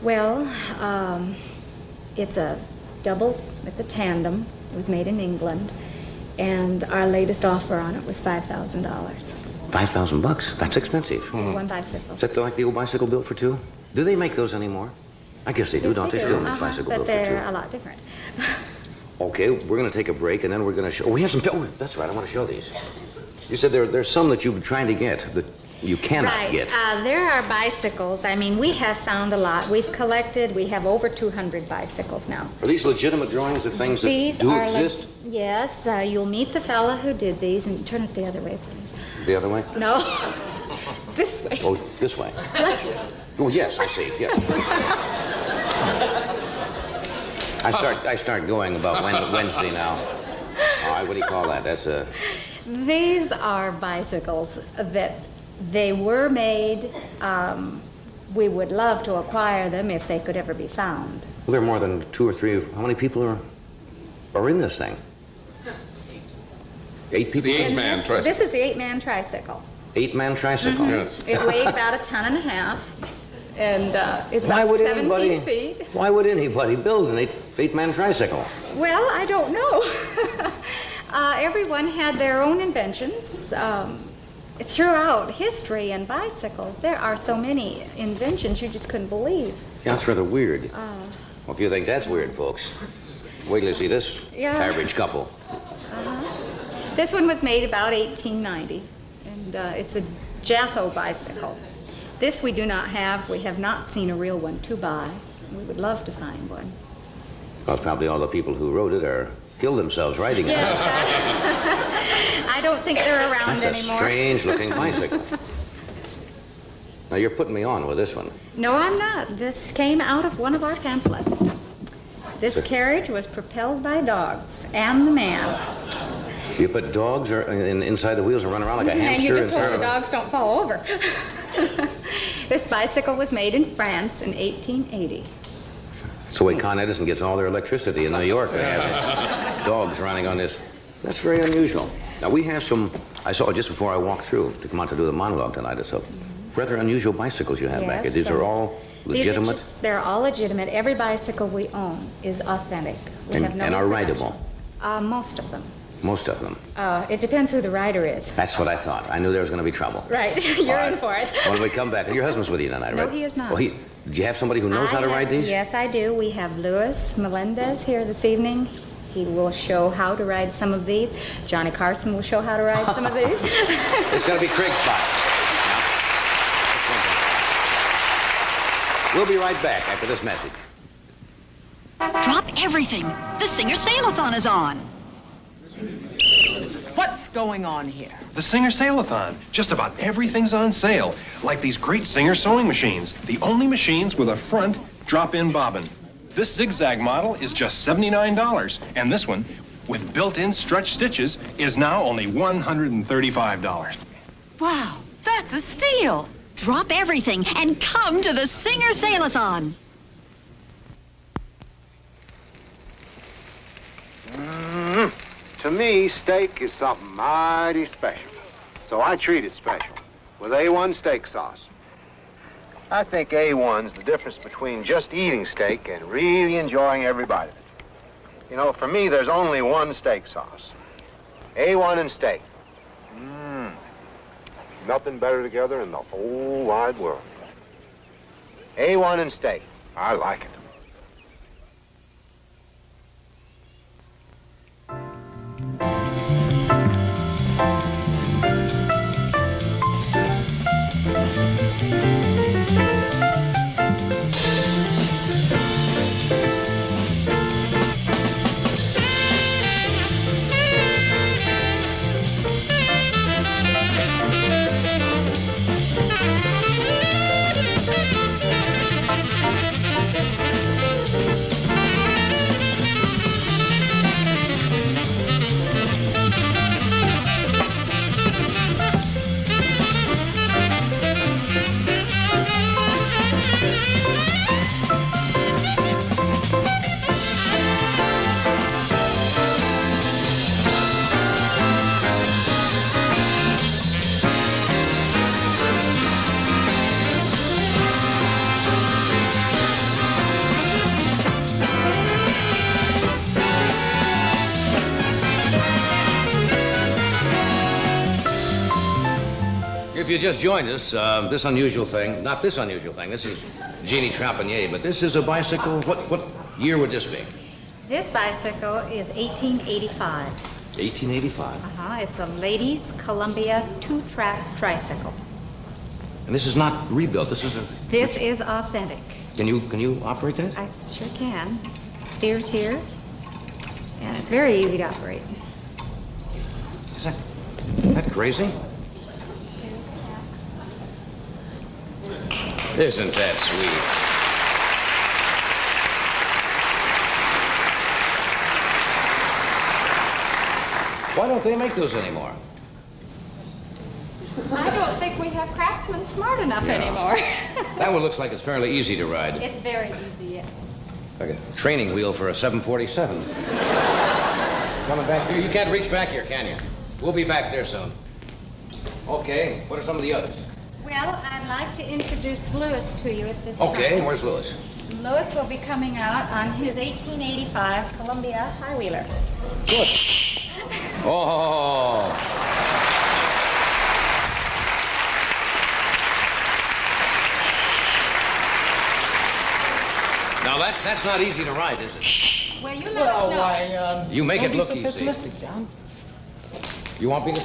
Well, it's a tandem. It was made in England, and our latest offer on it was $5,000. $5,000? That's expensive. One bicycle. Is that like the old bicycle built for two? Do they make those anymore? I guess they do, Yes, don't they? do. Still make bicycle but built for two. they're a lot different. Okay, we're going to take a break, and then we're going to show... Oh, we have some... Oh, that's right, I want to show these. You said there's some that you've been trying to get that you cannot get. There are bicycles. I mean, we have found a lot. We've collected. We have over 200 bicycles now. Are these legitimate drawings of things that These do are exist? Yes. You'll meet the fella who did these, and turn it the other way, please. The other way? No, this way. Oh, this way. Oh, yes, I see, yes. I start going about Wednesday now. All right, what do you call that? That's a... These are bicycles that they were made. We would love to acquire them if they could ever be found. Well, there are more than 2 or 3 of... How many people are in this thing? 8 people? The eight-man tricycle. This is the 8-man tricycle. 8-man tricycle? Yes. It weighed about 1.5 tons, and it's Why about would 17 feet. Why would anybody build an 8-man tricycle? Well, I don't know. Everyone had their own inventions. Throughout history and bicycles, there are so many inventions you just couldn't believe. Yeah, that's rather weird. Well, if you think that's weird, folks, wait till you see this average couple. This one was made about 1890, and it's a Jatho bicycle. This we do not have. We have not seen a real one to buy. We would love to find one. Well, probably all the people who wrote it killed themselves writing it. I don't think they're around That's anymore. a strange-looking bicycle. Now, you're putting me on with this one. No, I'm not. This came out of one of our pamphlets. This carriage was propelled by dogs and the man. You put dogs inside the wheels and run around like a hamster? And you just hope inside the dogs don't fall over. This bicycle was made in France in 1880. So Con Edison gets all their electricity in New York. They have dogs running on this. That's very unusual. Now, we have some, I saw just before I walked through to come out to do the monologue tonight, it's rather unusual bicycles you have back here. These are all legitimate? They're all legitimate. Every bicycle we own is authentic. We have no and are rideable? Most of them. Most of them. It depends who the rider is. That's what I thought. I knew there was going to be trouble. Right. You're in for it. When we come back, and your husband's with you tonight, right? No, he is not. Oh, did you have somebody who knows how to ride these? Yes, I do. We have Louis Melendez here this evening. He will show how to ride some of these. Johnny Carson will show how to ride some of these. It's going to be Craig's spot. We'll be right back after this message. Drop everything. The Singer Sale-a-thon is on. What's going on here? The Singer Sale-a-thon. Just about everything's on sale. Like these great Singer sewing machines. The only machines with a front drop-in bobbin. This zigzag model is just $79, and this one, with built-in stretch stitches, is now only $135. Wow, that's a steal. Drop everything and come to the Singer Sale-a-thon. To me, steak is something mighty special. So I treat it special with A1 steak sauce. I think A1's the difference between just eating steak and really enjoying every bite of it. You know, for me, there's only one steak sauce. A1 and steak. Nothing better together in the whole wide world. A1 and steak. I like it. If you just joined us, this unusual thing, not this unusual thing, this is Jeannie Trapanier, but this is a bicycle. What year would this be? This bicycle is 1885. 1885. It's a ladies' Columbia two-track tricycle. And this is not rebuilt. This is a. This is authentic. Can you operate that? I sure can. Steers here, and it's very easy to operate. Is that crazy? Isn't that sweet? Why don't they make those anymore? I don't think we have craftsmen smart enough anymore. That one looks like it's fairly easy to ride. It's very easy, yes. Like a training wheel for a 747. Coming back here. You can't reach back here, can you? We'll be back there soon. Okay, what are some of the others? Well, I'd like to introduce Lewis to you at this time. Okay, where's Lewis? Lewis will be coming out on his 1885 Columbia High-Wheeler. Good. Oh. Now that's not easy to ride, is it? Well, you let us know. Why, You make it look don't be so easy. pessimistic, John. You want me to?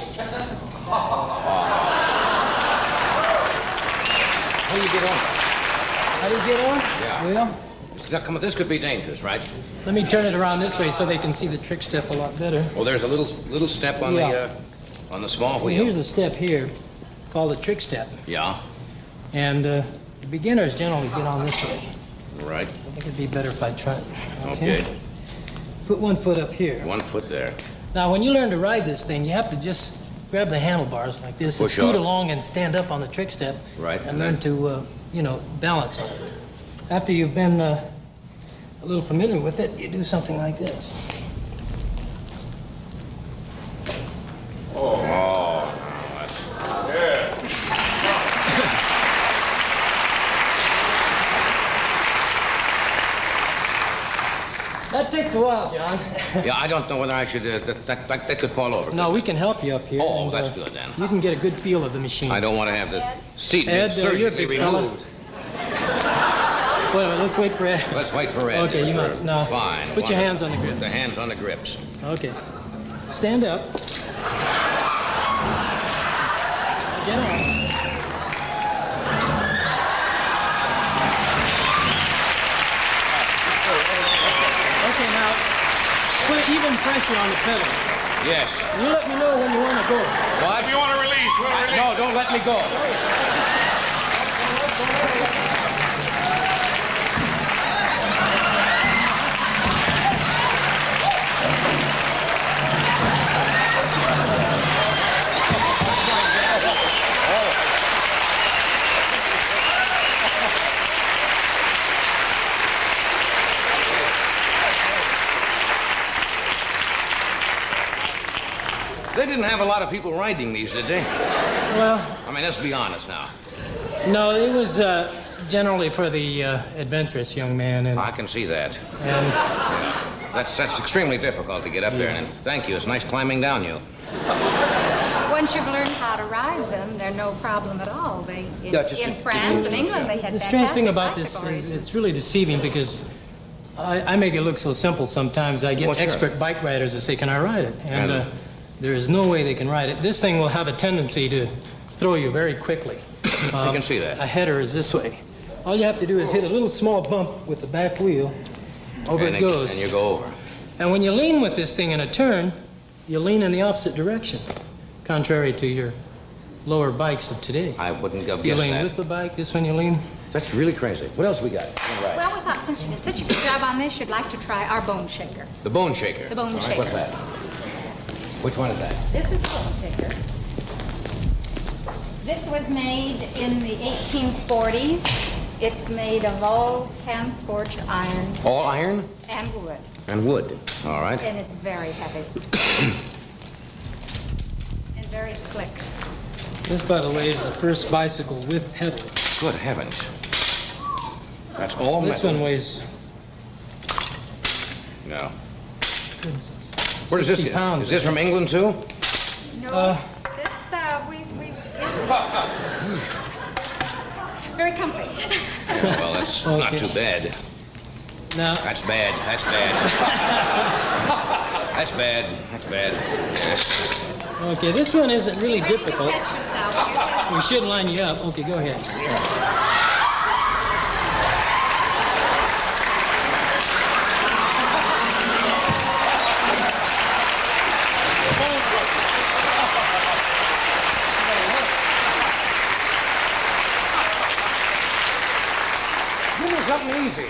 How do you get on? How do you get on? Yeah. Well, Now, come on, this could be dangerous, right? let me turn it around this way so they can see the trick step a lot better. Well, there's a little step on the small Well, wheel. here's a step here called the trick step. Yeah. And the beginners generally get on this way. Right. I think it'd be better if I tried. Okay. Put one foot up here. 1 foot there. Now, when you learn to ride this thing, you have to just grab the handlebars like this and Push scoot off. along and stand up on the trick step. Right, And and learn then- to, balance on it. After you've been a little familiar with it, you do something like this. Oh, That takes a while, John. yeah, I don't know whether I should. That could fall over. No, we can help you up here. Oh, and, that's good then. You can get a good feel of the machine. I don't want to have the seat Ed, you're a surgically big fella. removed. Wait a minute, let's wait for Ed. Let's wait for Ed. Okay, you might. No. Fine. Put your hands on the grips. The hands on the grips. Okay. Stand up. Get on. Okay, now, put even pressure on the pedals. Yes. You let me know when you want to go. What? If you want to release, we'll release. No, don't let me go. They didn't have a lot of people riding these, did they? Well, I mean, let's be honest now. no, it was generally for the adventurous young man. And I can see that. And That's extremely difficult to get up there, and thank you. It's nice climbing down you. Once you've learned how to ride them, they're no problem at all. In a- France and England, they had the fantastic strange thing about this bicycle is races. it's really deceiving because I make it look so simple sometimes. I get Well, sure. expert bike riders that say, can I ride it? And there is no way they can ride it. This thing will have a tendency to throw you very quickly. I can see that. A header is this way. All you have to do is hit a little small bump with the back wheel. Over And it goes. And you go over. And when you lean with this thing in a turn, you lean in the opposite direction, contrary to your lower bikes of today. I wouldn't have You guessed lean that. with the bike, this one you lean. That's really crazy. What else we got? All right. Well, we thought since you did such a good job on this, you'd like to try our bone shaker. The bone shaker. The bone All right, shaker. what's that? Which one is that? This is the bone shaker. This was made in the 1840s. It's made of all hand-forged iron All iron and wood. and wood. All right. And it's very heavy. And very slick. This, by the way, is the first bicycle with pedals. Good heavens. That's all This metal. one weighs No. Where does this 60 get? pounds. Is this from England too? No, this, very comfy. Well, that's not Okay. too bad. Now, That's bad. That's bad. That's bad. That's bad. Yes. okay, this one isn't really Ready to difficult. catch yourself. We should line you up. Okay, go ahead. Give me something easy.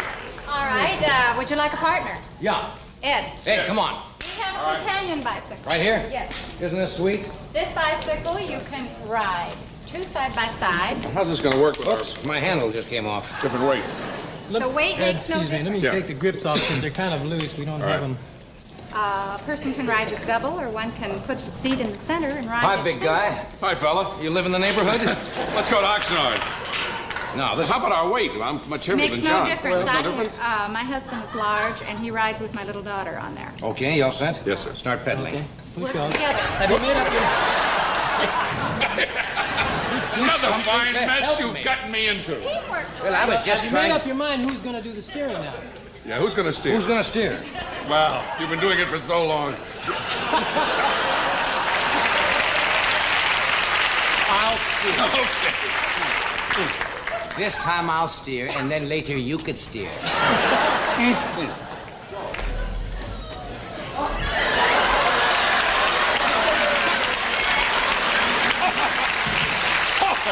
All right, would you like a partner? Yeah. Ed, Ed, come on. we have a companion bicycle. Right here? Yes. Isn't this sweet? This bicycle you can ride two side by side. How's this going to work with our Oops, my handle just came off. different weights? The weight Ed, makes no excuse me, let me Yeah. take the grips off because they're kind of loose. We don't have right. them. A person can ride this double, or one can put the seat in the center and ride Hi, it big single. guy. Hi, fella. You live in the neighborhood? Let's go to Oxnard. No, this. How about our weight? I'm much heavier Makes than no John. difference. There's no difference? My husband is large, and he rides with my little daughter on there. Okay, you all set? Yes, sir. Start pedaling. Okay, push Work on. together. Have you made up your... Another fine to mess help you've me. gotten me into. Teamwork. Well, I was Have just you made trying. up your mind who's going to do the steering now? Yeah, who's going to steer? Who's going to steer? Well, you've been doing it for so long. I'll steer. Okay. This time I'll steer, and then later you could steer.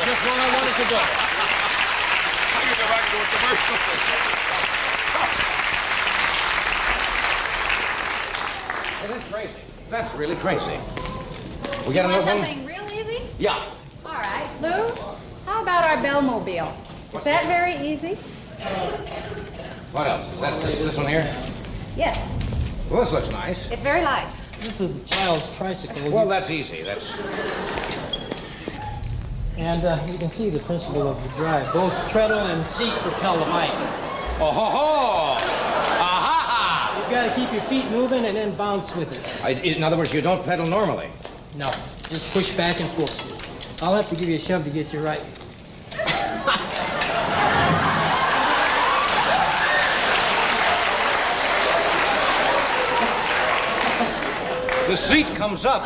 Just where I wanted to go. I can go back and do a commercial. It is crazy. That's really crazy. We You got want another one? something real easy? Yeah. All right, Lou, how about our Bellmobile? Is that very easy? What else? Is that this one here? Yes, Well, this looks nice. it's very light. This is a child's tricycle. Well, that's easy. That's. And you can see the principle of the drive. Both treadle and seat propel the bike. Oh ho ho! Aha! You've got to keep your feet moving and then bounce with it. In other words, you don't pedal normally. No, just push back and forth. I'll have to give you a shove to get you right. The seat comes up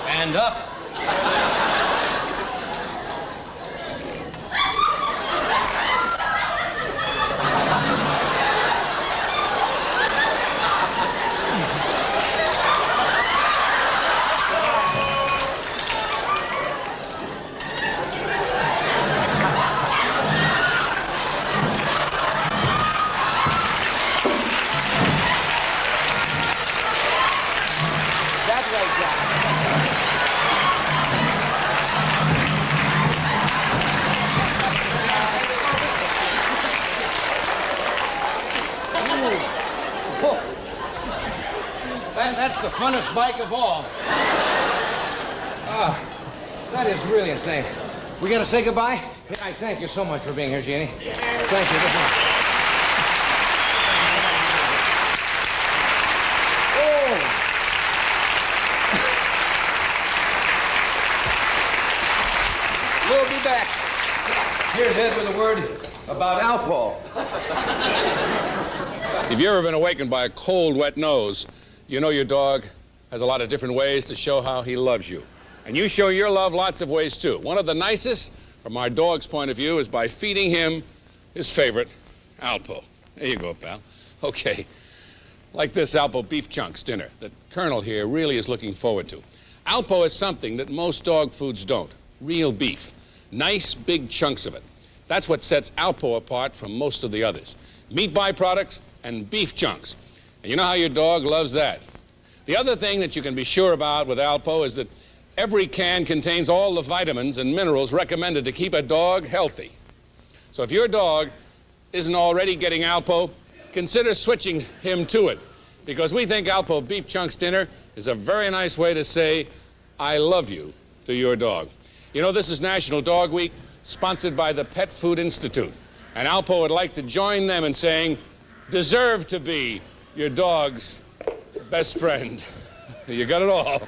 and up. That's the funnest bike of all. That is really insane. We gotta say goodbye? Yeah, I thank you so much for being here, Jeannie. Thank you. We'll be back. Here's Ed with a word about Alpo. If you've ever been awakened by a cold, wet nose, you know your dog has a lot of different ways to show how he loves you. And you show your love lots of ways, too. One of the nicest, from our dog's point of view, is by feeding him his favorite, Alpo. There you go, pal. Okay. Like this Alpo beef chunks dinner that Colonel here really is looking forward to. Alpo is something that most dog foods don't. Real beef. Nice, big chunks of it. That's what sets Alpo apart from most of the others. Meat byproducts and beef chunks. And you know how your dog loves that. The other thing that you can be sure about with Alpo is that every can contains all the vitamins and minerals recommended to keep a dog healthy. So if your dog isn't already getting Alpo, consider switching him to it. Because we think Alpo Beef Chunks Dinner is a very nice way to say, I love you, to your dog. You know, this is National Dog Week, sponsored by the Pet Food Institute. And Alpo would like to join them in saying, deserve to be your dog's best friend. You got it all.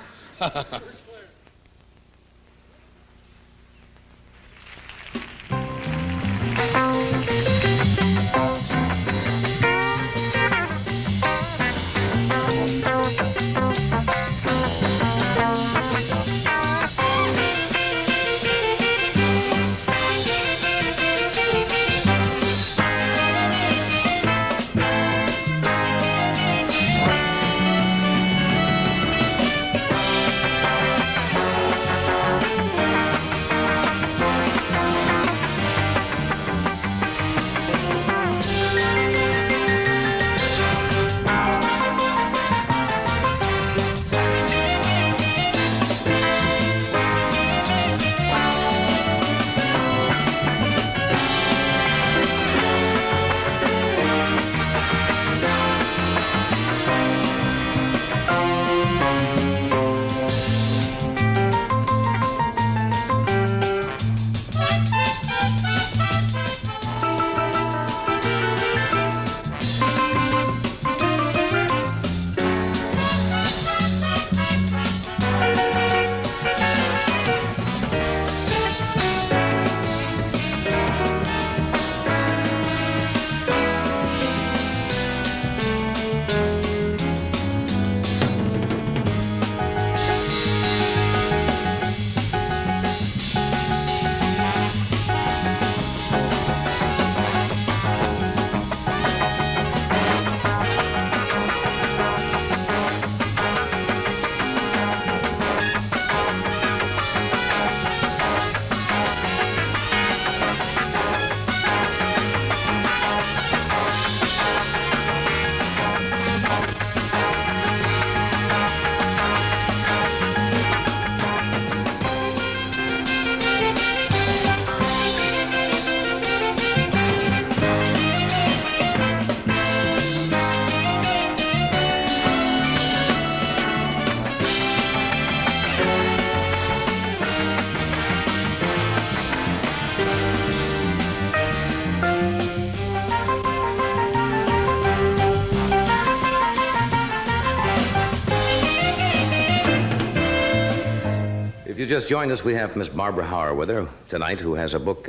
You just joined us. We have Miss Barbara Hauer with her tonight, who has a book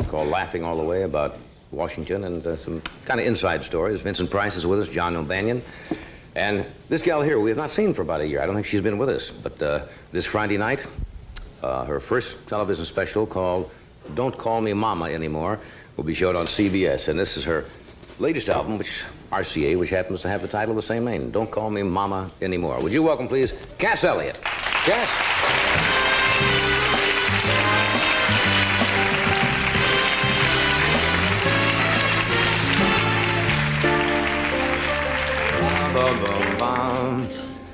called Laughing All the Way about Washington and some kind of inside stories. Vincent Price is with us, John O'Banion. And this gal here, we have not seen for about a year. I don't think she's been with us. But this Friday night, her first television special called Don't Call Me Mama Anymore will be showed on CBS. And this is her latest album, which RCA, which happens to have the title of the same name, Don't Call Me Mama Anymore. Would you welcome, please, Cass Elliot. Cass?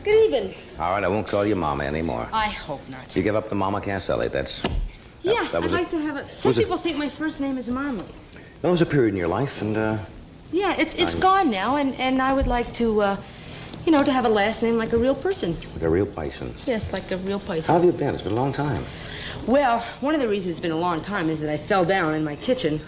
Good evening. All right, I won't call you Mama anymore. I hope not. You give up the Mama Cass Elliot. Yeah, I'd like to have it. Some people think my first name is Marmy. There was a period in your life, and yeah, it's gone now, and I would like to You know, to have a last name like a real person. Like a real bison. Yes, like a real person. How have you been? It's been a long time. Well, one of the reasons it's been a long time is that I fell down in my kitchen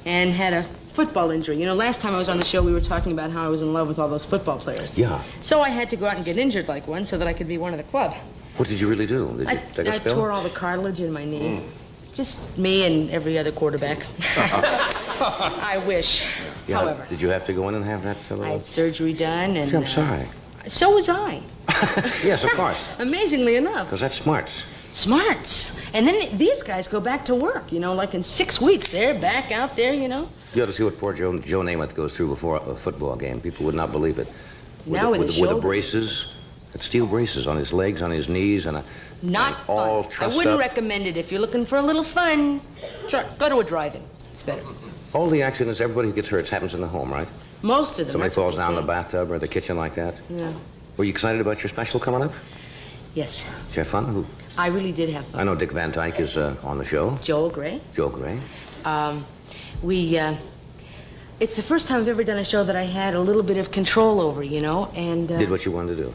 and had a football injury. You know, last time I was on the show, we were talking about how I was in love with all those football players. Yeah. So I had to go out and get injured like one so that I could be one of the club. What did you really do? Did you take a I spill? tore all the cartilage in my knee. Just me and every other quarterback. I wish. Yeah, However, did you have to go in and have that? I had surgery done, and I'm sorry. So was I. Yes, of course. Amazingly enough. Because that's smarts. Smarts. And then these guys go back to work, you know, like in 6 weeks. They're back out there, you know. You ought to see what poor Joe Namath goes through before a football game. People would not believe it. Now with the braces, steel braces on his legs, on his knees, and not and all fun. I trussed wouldn't up. recommend it if you're looking for a little fun. Sure, go to a drive-in. It's better. All the accidents, everybody who gets hurt happens in the home, right? Most of them. Somebody that's what falls they down in say. the bathtub or the kitchen like that. Yeah. Were you excited about your special coming up? Yes. Did you have fun? Who? I really did have fun. I know Dick Van Dyke is on the show. Joel Gray. Joel Gray. It's the first time I've ever done a show that I had a little bit of control over, you know, and... Did what you wanted to do.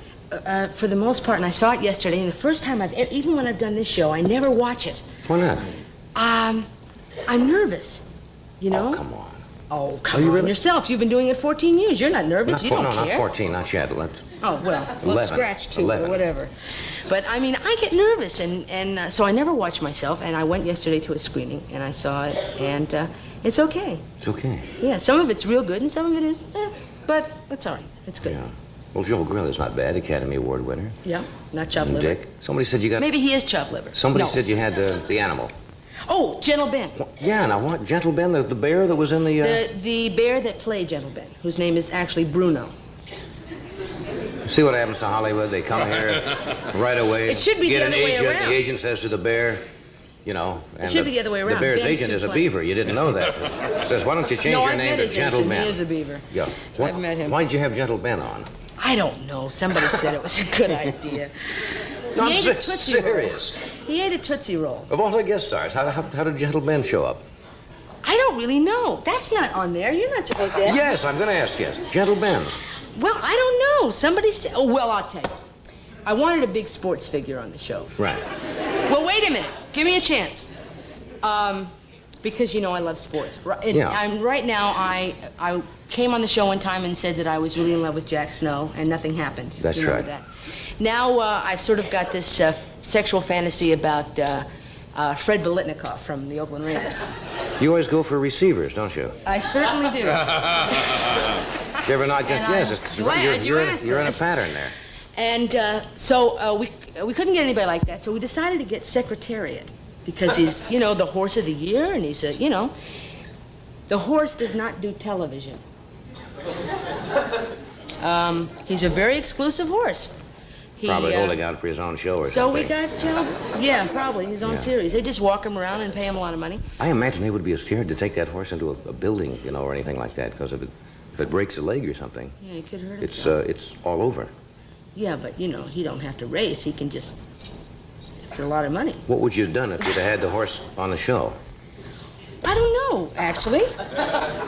For the most part, and I saw it yesterday, and the first time even when I've done this show, I never watch it. Why not? I'm nervous, you know? Oh, come on. Oh, come on yourself. You've been doing it 14 years. You're not nervous. You don't no, care. not 14, not yet. Oh, well, 11. scratch two 11. or whatever. But, I mean, I get nervous, and so I never watch myself, and I went yesterday to a screening, and I saw it, and it's okay. It's okay. Yeah, some of it's real good, and some of it is, but that's all right. It's good. Yeah. Well, Joel Grill is not bad, Academy Award winner. Yeah, not chopped And liver. Dick. Somebody said you got... Maybe he is chopped liver. Somebody No. said you had the animal. Oh, Gentle Ben. Yeah, now what? Gentle Ben, the bear that was in the... The bear that played Gentle Ben, whose name is actually Bruno. See what happens to Hollywood? They come here right away. It should be get the an other way agent. around. The agent says to the bear, you know... And should be the other way around. The bear's Ben's agent too is a plain. beaver. You didn't know that. Says, why don't you change No, your I've name met to his Gentle agent. Ben? He is a beaver. Yeah. I've met him. Why did you have Gentle Ben on? I don't know. Somebody said it was a good idea. No, I'm He ate a Tootsie serious. Roll. He ate a Tootsie Roll. Of all the guest stars, how did Gentle Ben show up? I don't really know. That's not on there. You're not supposed to ask. Yes, I'm going to ask you. Gentle Ben. Well, I don't know. Somebody said... Oh, well, I'll tell you. I wanted a big sports figure on the show. Right. Well, wait a minute. Give me a chance. Because, you know, I love sports. Yeah. Right now, I came on the show one time and said that I was really in love with Jack Snow, and nothing happened. That's You remember right. That. Now, I've sort of got this sexual fantasy about Fred Biletnikoff from the Oakland Raiders. You always go for receivers, don't you? I certainly do. You ever not just... And Yes, I'm it's, glad you asked you're in a this. pattern there. And so we couldn't get anybody like that, so we decided to get Secretariat because he's, you know, the horse of the year, and he's a, you know, the horse does not do television. He's a very exclusive horse. Probably holding out for his own show or So something. we got, yeah, probably his own Yeah. series. They just walk him around and pay him a lot of money. I imagine they would be scared to take that horse into a building, you know, or anything like that, because if it breaks a leg or something, Yeah, he could hurt it's himself. all over. Yeah, but you know, he don't have to race. He can just for a lot of money. What would you have done if you'd have had the horse on the show? I don't know, actually.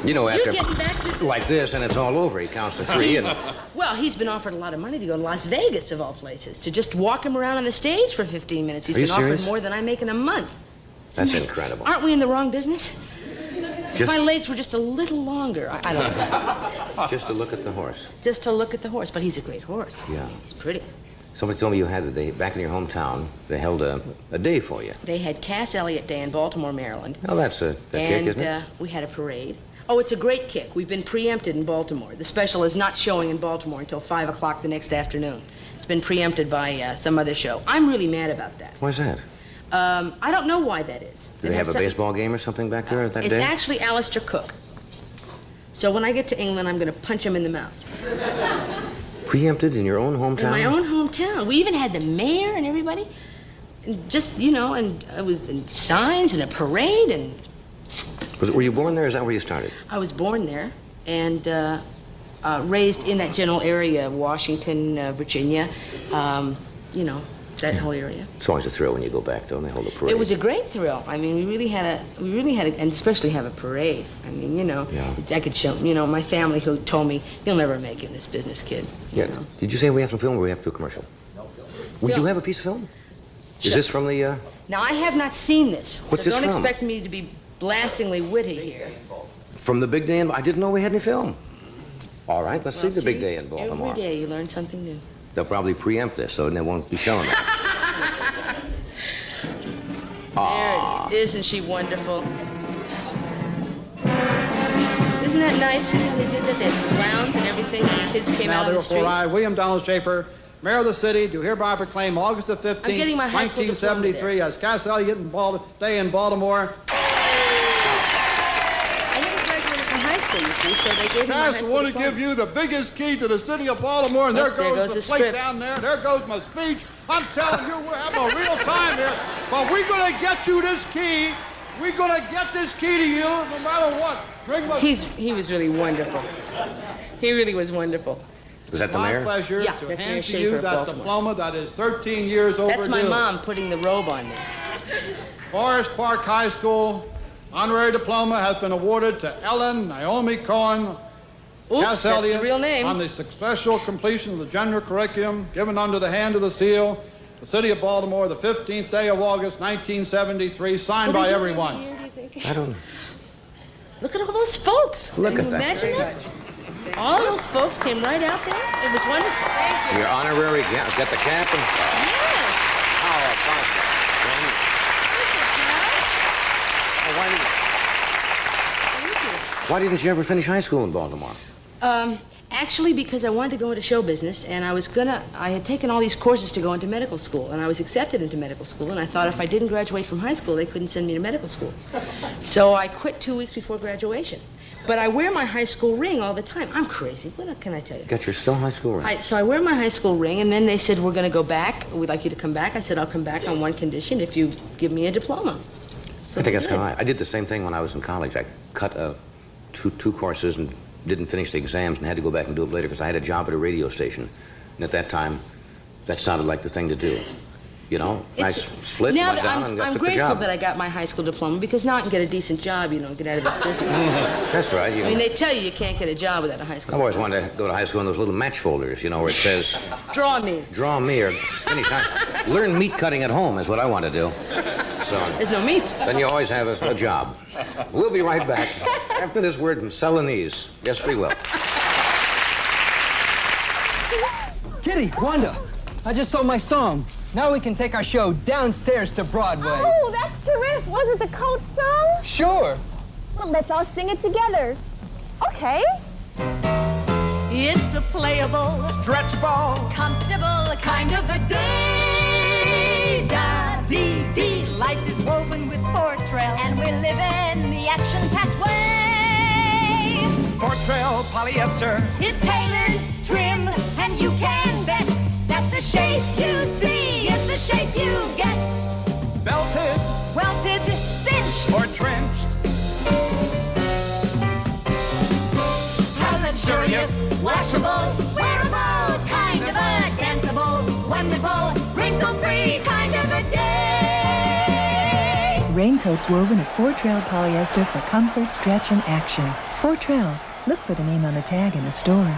You know, after You're getting back to... like this, and it's all over. He counts to three, and Well, he's been offered a lot of money to go to Las Vegas, of all places, to just walk him around on the stage for 15 minutes. He's Are you been serious? offered more than I make in a month. that's incredible. Aren't we in the wrong business? If my legs were just a little longer, I don't know. Just to look at the horse. Just to look at the horse, but he's a great horse. Yeah. He's pretty. Somebody told me you had a day back in your hometown. They held a day for you. They had Cass Elliott Day in Baltimore, Maryland. Oh, that's a kick, isn't it? We had a parade. Oh, it's a great kick. We've been preempted in Baltimore. The special is not showing in Baltimore until 5 o'clock the next afternoon. It's been preempted by some other show. I'm really mad about that. Why's that? I don't know why that is. Do they have a baseball game or something back there that It's day? actually Alistair Cook. So when I get to England, I'm going to punch him in the mouth. Preempted in your own hometown? In my own hometown. We even had the mayor and everybody. And just, you know, and it was in signs and a parade, and Were you born there, or is that where you started? I was born there and raised in that general area, Washington, Virginia. You know, that whole area. It's always a thrill when you go back, don't they? Hold a parade. It was a great thrill. I mean, we really had a, and especially have a parade. I mean, you know, I could show, you know, my family who told me, you'll never make it in this business, kid. You know? Did you say we have some film or we have to do a commercial? No film. We do have a piece of film? Is this from the, Now, I have not seen this. What's so this don't from? expect me to be blastingly witty here. From the big day in... I didn't know we had any film. All right, let's see the big day in Baltimore. Every day you learn something new. They'll probably preempt this, so they won't be showing it. There it is. Isn't she wonderful? Isn't that nice? They did that. They had clowns and everything. And the kids came out on the street. I, William Donald Schaefer, Mayor of the city, do hereby proclaim August the 15th, I'm getting my high school 1973 as Cass Elliott Day in Baltimore. I never graduated from high school, you see, so they gave me my high Cass, I school want to diploma. give you the biggest key to the city of Baltimore, and Look, there goes the plate script. down there. There goes my speech. I'm telling you, we're having a real time here. But we're going to get you this key. We're going to get this key to you no matter what. Bring my... He was really wonderful. He really was wonderful. Was that the My mayor? pleasure Yeah, to that's hand Mayor to Schaefer you of that Baltimore. diploma that is 13 years overdue. That's my mom putting the robe on me. Forest Park High School honorary diploma has been awarded to Ellen Naomi Cohen. Oops, Cass that's Elliott the real name. on the successful completion of the general curriculum given under the hand of the seal, the city of Baltimore, the 15th day of August, 1973, signed by everyone. I don't know. Look at all those folks. Look Can at you that. imagine that? All those folks came right out there. It was wonderful. Thank you. Your honorary, get the cap and... Yes. How about that? Why didn't you ever finish high school in Baltimore? Actually, because I wanted to go into show business, and I had taken all these courses to go into medical school, and I was accepted into medical school, and I thought if I didn't graduate from high school, they couldn't send me to medical school. So I quit 2 weeks before graduation. But I wear my high school ring all the time. I'm crazy. What can I tell you? Got your still high school ring? So I wear my high school ring, and then they said, we're going to go back. We'd like you to come back. I said, I'll come back on one condition, if you give me a diploma. So I think that's they kind of did. right. I did the same thing when I was in college. I cut two courses and didn't finish the exams and had to go back and do it later because I had a job at a radio station. And at that time, that sounded like the thing to do. You know, I split, Now went down, and I'm took the grateful job. that I got my high school diploma because now I can get a decent job, you know, get out of this business. That's right. I mean, they tell you can't get a job without a high school I've always wanted to go to high school in those little match folders, you know, where it says, Draw me. draw me or finish high. Learn meat cutting at home is what I want to do. So There's no meat. then you always have a job. We'll be right back after this word from Celanese. Yes, we will. Kitty, Wanda, I just saw my song. Now we can take our show downstairs to Broadway. Oh, that's terrific. Was it the Coat song? Sure. Well, let's all sing it together. Okay. It's a playable, stretchable, comfortable kind of a day. Da-dee-dee. Life is woven with Fortrail, and we're living the action-packed way. Fortrail polyester. It's tailored, trim, and you can bet that the shape you see is the shape you get. Belted, welted, cinched, or trenched. How luxurious, washable, wearable, kind of a danceable, wonderful, wrinkle-free kind of a day. Raincoats woven of Fortrail polyester for comfort, stretch, and action. Fortrail. Look for the name on the tag in the store.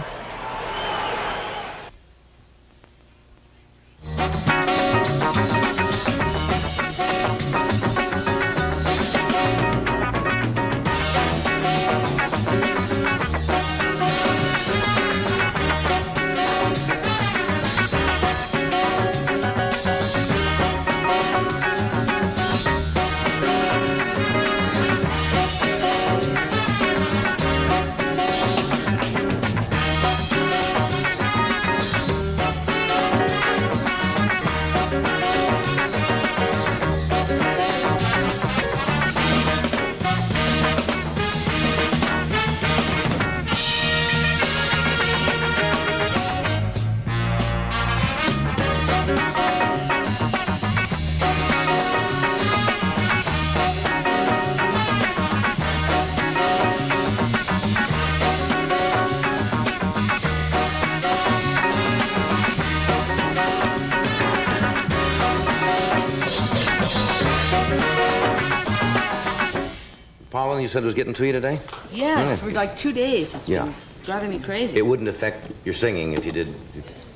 you said was getting to you today? Yeah, for like 2 days. It's Yeah. been driving me crazy. It wouldn't affect your singing if you did.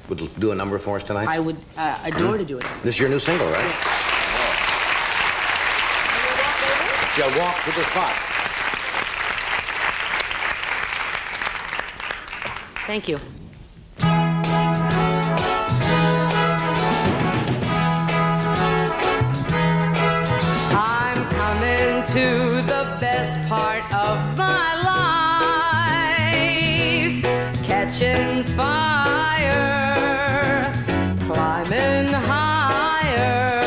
Would you do a number for us tonight? I would adore to do it. This is your new single, right? Yes. Shall walk to the spot. Thank you. I'm coming to the best part of my life, catching fire, climbing higher.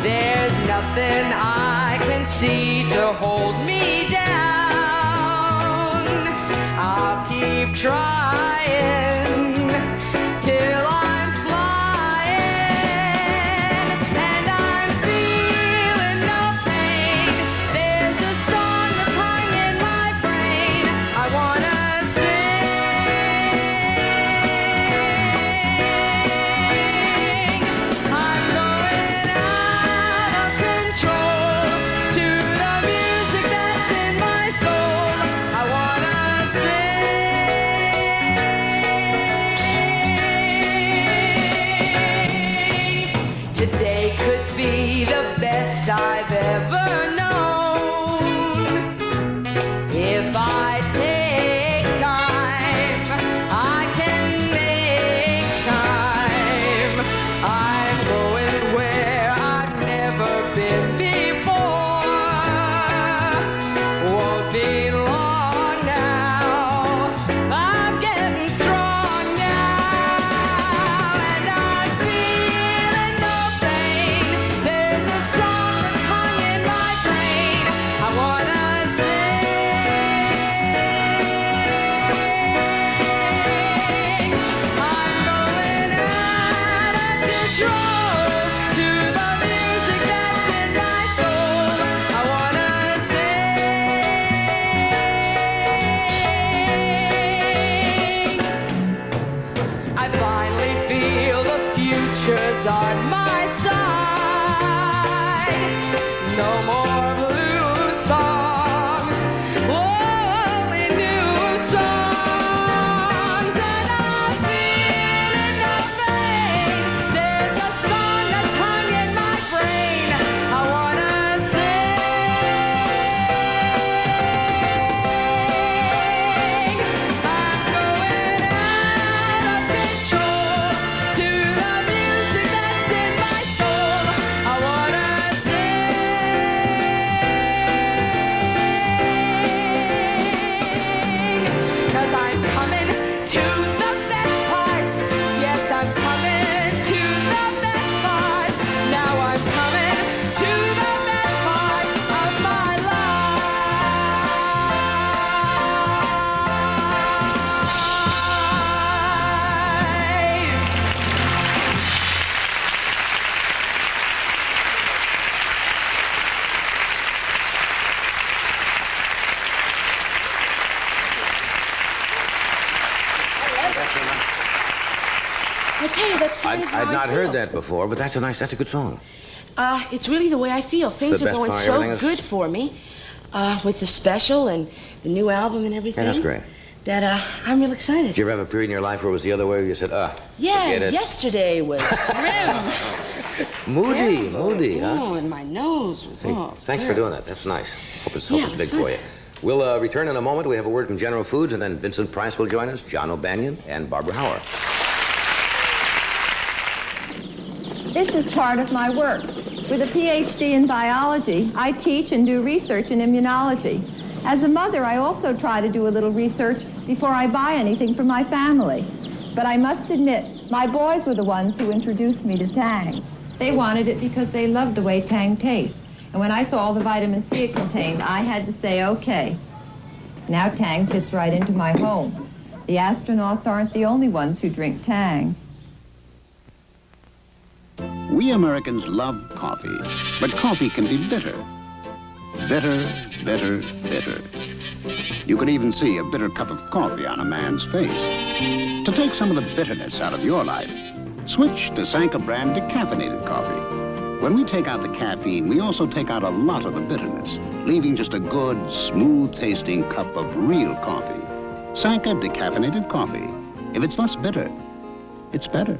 There's nothing I can see to hold me down. I'll keep trying till I'm flying, and I'm feeling no pain. There's a song that's hung in my brain. I wanna sing. I'm going out of control to the music that's in my soul. I wanna sing. Today could be the best I've ever known. If I take time, I can make time. I'm going where I've never been before. Won't be long now. I'm getting strong now, and I'm feeling no pain. There's a song that's hung in my brain. I wanna sing. I'm going out of control to the music that's in my soul. I wanna sing. I finally feel the future's on my side. No more blue songs, only new songs. And I'm feeling no pain. There's a song that's hung in my brain. I wanna sing. I'm going out of control to the music that's in my soul. I wanna sing. 'Cause I'm coming to the best part. Yes, I'm coming to the best part. Now I'm coming to the best part of my life. I tell you, that's kind of how I've I not feel. heard that before, but that's a good song. It's really the way I feel. Things the are best going part, so everything is- good for me with the special and the new album and everything. Yeah, that's great. That I'm real excited. Did you ever have a period in your life where it was the other way, where you said, Yeah, forget it? yesterday was grim. Moody, huh? Oh, and my nose was, Thanks for terrible. doing that. That's nice. Hope it's Yeah, big it's for fun. you. We'll return in a moment. We have a word from General Foods, and then Vincent Price will join us, John O'Banion, and Barbara Hauer. This is part of my work. With a PhD in biology, I teach and do research in immunology. As a mother, I also try to do a little research before I buy anything for my family. But I must admit, my boys were the ones who introduced me to Tang. They wanted it because they loved the way Tang tastes. And when I saw all the vitamin C it contained, I had to say, okay. Now Tang fits right into my home. The astronauts aren't the only ones who drink Tang. We Americans love coffee, but coffee can be bitter. Bitter, bitter, bitter. You could even see a bitter cup of coffee on a man's face. To take some of the bitterness out of your life, switch to Sanka brand decaffeinated coffee. When we take out the caffeine, we also take out a lot of the bitterness, leaving just a good, smooth-tasting cup of real coffee. Sanka decaffeinated coffee. If it's less bitter, it's better.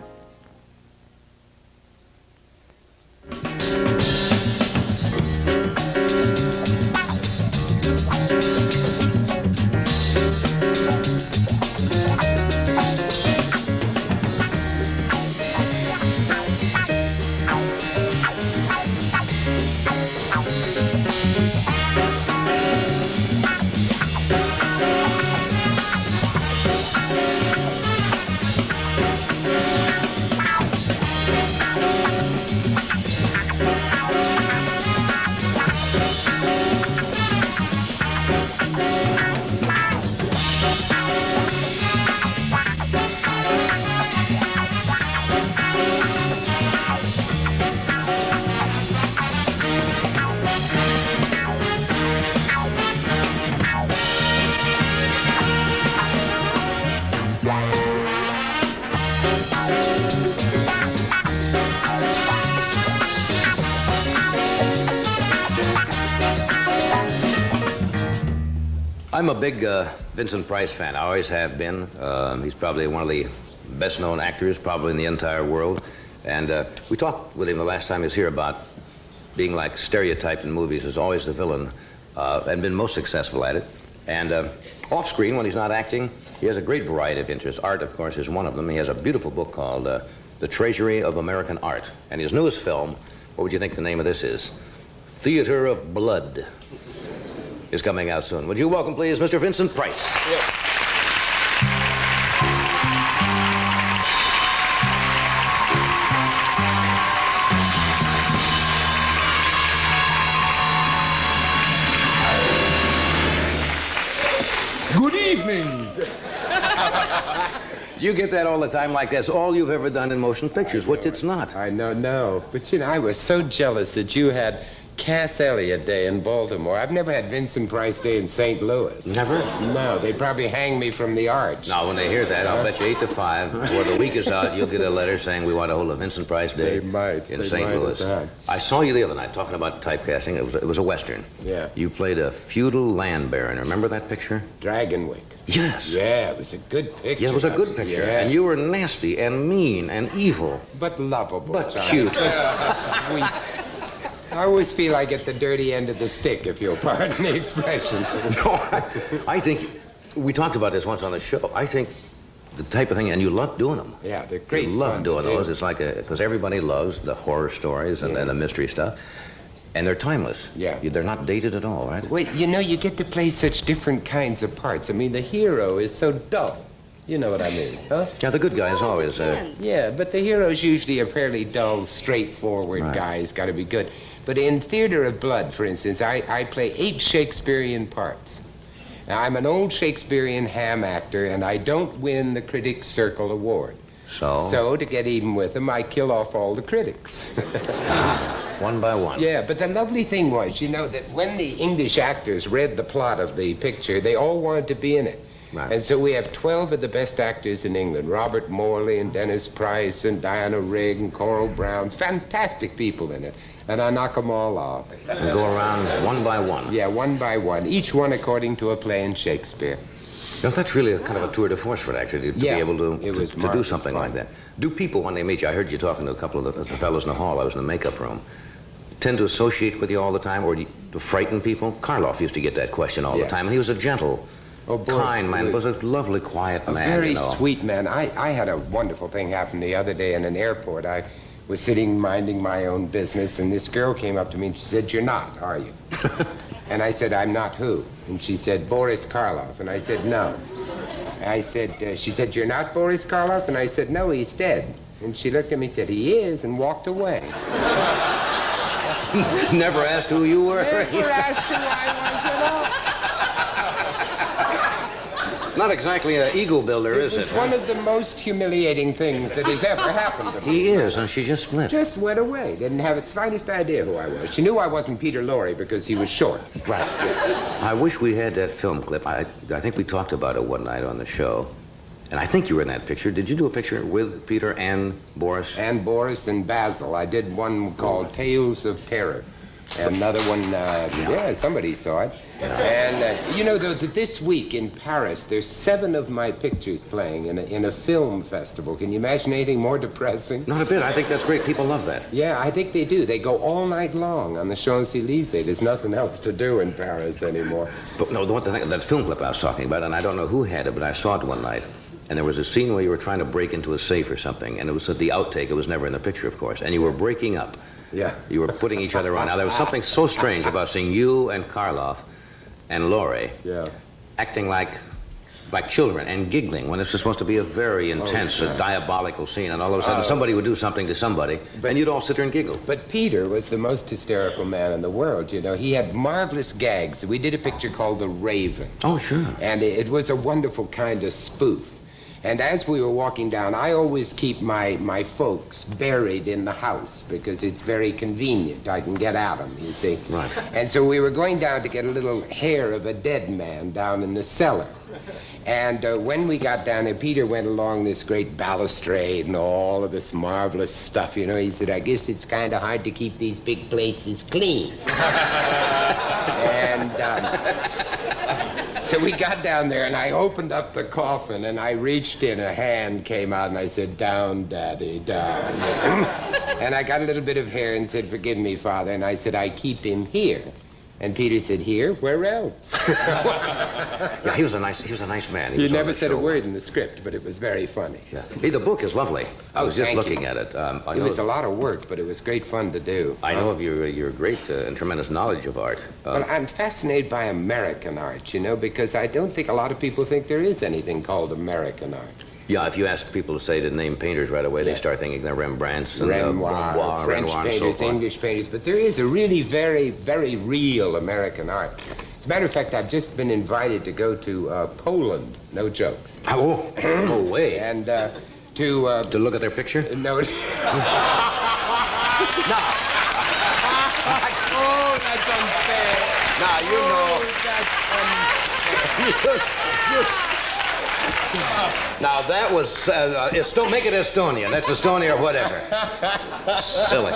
I'm a big Vincent Price fan. I always have been. He's probably one of the best-known actors probably in the entire world. And we talked with him the last time he was here about being like stereotyped in movies as always the villain, and been most successful at it. And off-screen, when he's not acting, he has a great variety of interests. Art, of course, is one of them. He has a beautiful book called The Treasury of American Art. And his newest film, what would you think the name of this is? Theater of Blood. Is coming out soon. Would you welcome, please, Mr. Vincent Price? Yeah. Good evening. Do you get that all the time like that's all you've ever done in motion pictures, which it's not? I know, no. But, you know, I was so jealous that you had Cass Elliot Day in Baltimore. I've never had Vincent Price Day in St. Louis. Never? No, they'd probably hang me from the arch. Now, when they hear that, I'll bet you 8 to 5, before the week is out, you'll get a letter saying we want to hold a Vincent Price Day in St. Louis. I saw you the other night talking about typecasting. It was a Western. Yeah. You played a feudal land baron. Remember that picture? Dragonwick. Yes. Yeah, it was a good picture. Yeah, it was a good picture. Yeah. And you were nasty and mean and evil. But lovable. But Johnny. cute. Sweet. I always feel I get the dirty end of the stick, if you'll pardon the expression. No, I think, we talked about this once on the show. I think the type of thing, and you love doing them. Yeah, they're great. You love doing those. do. It's like because everybody loves the horror stories and the mystery stuff. And they're timeless. Yeah. They're not dated at all, right? Well, you know, you get to play such different kinds of parts. I mean, the hero is so dull. You know what I mean, huh? Yeah, the good guy is always... Yeah, but the hero's usually a fairly dull, straightforward guy. He's got to be good. But in Theater of Blood, for instance, I play 8 Shakespearean parts. Now, I'm an old Shakespearean ham actor, and I don't win the Critics' Circle Award. So, to get even with them, I kill off all the critics. One by one. Yeah, but the lovely thing was, you know, that when the English actors read the plot of the picture, they all wanted to be in it. Right. And so we have 12 of the best actors in England. Robert Morley and Dennis Price and Diana Rigg and Coral Brown. Fantastic people in it. And I knock them all off. And go around one by one. Yeah, one by one. Each one according to a play in Shakespeare. Now, that's really a kind of a tour de force for an actor to be able to do something like that. Do people, when they meet you, I heard you talking to a couple of the fellows in the hall, I was in the makeup room, tend to associate with you all the time, or to frighten people? Karloff used to get that question all the time, and he was a gentle, kind man. Was a lovely, quiet man. A very you know. sweet man. I had a wonderful thing happen the other day in an airport. I was sitting minding my own business, and this girl came up to me and she said, "You're not, are you?" And I said, "I'm not who?" And she said, "Boris Karloff." And I said, "No." I said, she said, "You're not Boris Karloff?" And I said, "No, he's dead." And she looked at me and said, "He is," and walked away. Never asked who you were? Never asked who I was at all. Not exactly an ego builder, is it? It was one of the most humiliating things that has ever happened to me. He is, and she just split. Just went away. Didn't have the slightest idea who I was. She knew I wasn't Peter Lorre because he was short. Right. I wish we had that film clip. I think we talked about it one night on the show. And I think you were in that picture. Did you do a picture with Peter and Boris? And Boris and Basil. I did one called Tales of Terror. And another one, yeah, somebody saw it. And, you know, this week in Paris, there's 7 of my pictures playing in a film festival. Can you imagine anything more depressing? Not a bit. I think that's great. People love that. Yeah, I think they do. They go all night long on the Champs-Élysées. There's nothing else to do in Paris anymore. But no, that film clip I was talking about, and I don't know who had it, but I saw it one night. And there was a scene where you were trying to break into a safe or something, and it was at the outtake. It was never in the picture, of course. And you were breaking up. Yeah. You were putting each other on. Now, there was something so strange about seeing you and Karloff and Laurie acting like children and giggling when this was supposed to be a very intense, diabolical scene, and all of a sudden somebody would do something to somebody, and you'd all sit there and giggle. But Peter was the most hysterical man in the world, you know. He had marvelous gags. We did a picture called The Raven. Oh, sure. And it was a wonderful kind of spoof. And as we were walking down, I always keep my folks buried in the house because it's very convenient. I can get at them, you see. Right. And so we were going down to get a little hair of a dead man down in the cellar. And when we got down there, Peter went along this great balustrade and all of this marvelous stuff, you know. He said, I guess it's kind of hard to keep these big places clean. And so we got down there, and I opened up the coffin, and I reached in, a hand came out, and I said, down, Daddy, down. And I got a little bit of hair and said, forgive me, Father. And I said, I keep him here. And Peter said, here? Where else? Yeah, he was a nice man. He never said a word in the script, but it was very funny. Yeah. Hey, the book is lovely. I was just looking at it. It was a lot of work, but it was great fun to do. I know of your great and tremendous knowledge of art. Well, I'm fascinated by American art, you know, because I don't think a lot of people think there is anything called American art. Yeah, if you ask people to say to name painters right away, they start thinking they're Rembrandts and Renoir, French painters, and so forth. English painters, but there is a really very, very real American art. As a matter of fact, I've just been invited to go to Poland. No jokes. Oh, no way. And to look at their picture? No. No. Oh, that's unfair. Now, you know. That's unfair. Now, that was, make it Estonia. That's Estonia or whatever. Silly.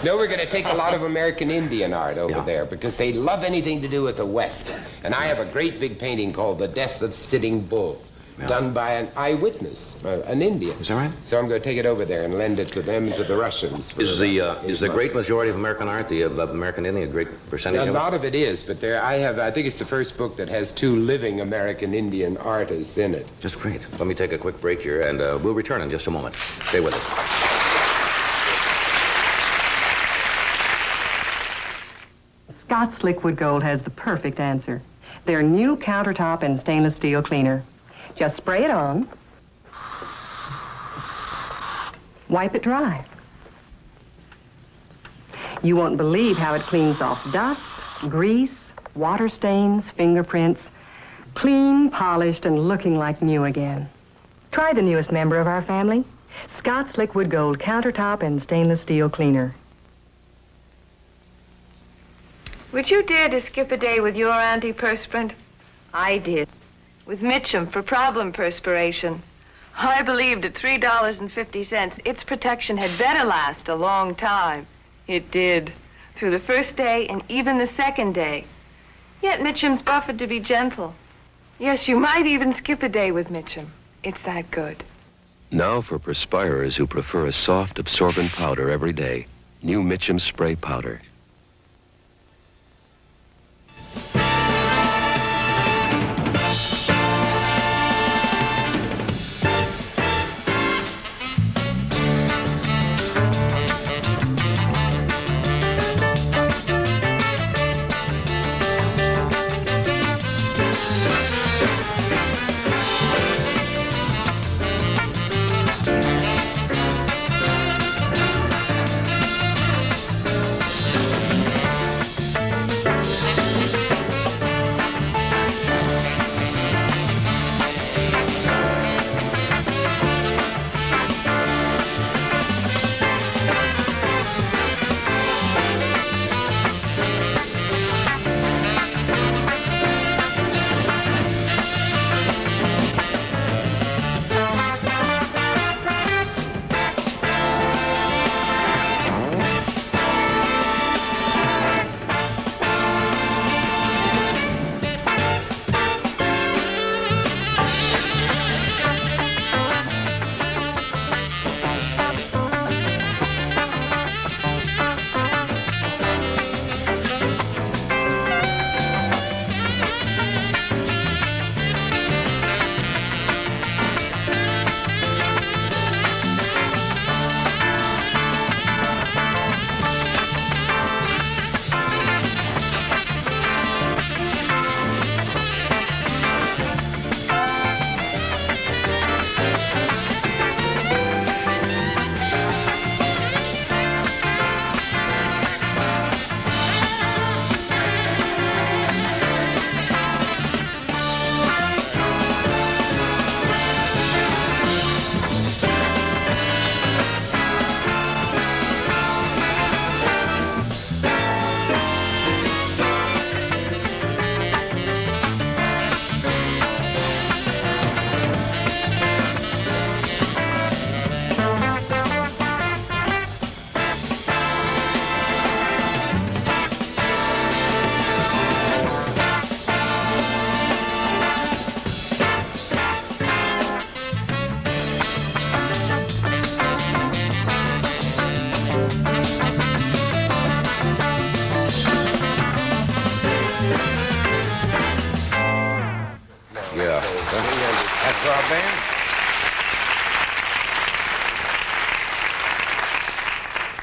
No, we're going to take a lot of American Indian art over there because they love anything to do with the West. And I have a great big painting called The Death of Sitting Bull, done by an eyewitness, an Indian. Is that right? So I'm going to take it over there and lend it to them and to the Russians. Is the great majority of American art, the American Indian, a great percentage of it? A lot of it is, but I think it's the first book that has 2 living American Indian artists in it. That's great. Let me take a quick break here, and we'll return in just a moment. Stay with us. Scott's Liquid Gold has the perfect answer. Their new countertop and stainless steel cleaner. Just spray it on, wipe it dry. You won't believe how it cleans off dust, grease, water stains, fingerprints, clean, polished, and looking like new again. Try the newest member of our family, Scott's Liquid Gold countertop and stainless steel cleaner. Would you dare to skip a day with your antiperspirant? I did. With Mitchum for problem perspiration. I believed at $3.50 its protection had better last a long time. It did. Through the first day and even the second day. Yet Mitchum's buffered to be gentle. Yes, you might even skip a day with Mitchum. It's that good. Now for perspirers who prefer a soft, absorbent powder every day. New Mitchum Spray Powder.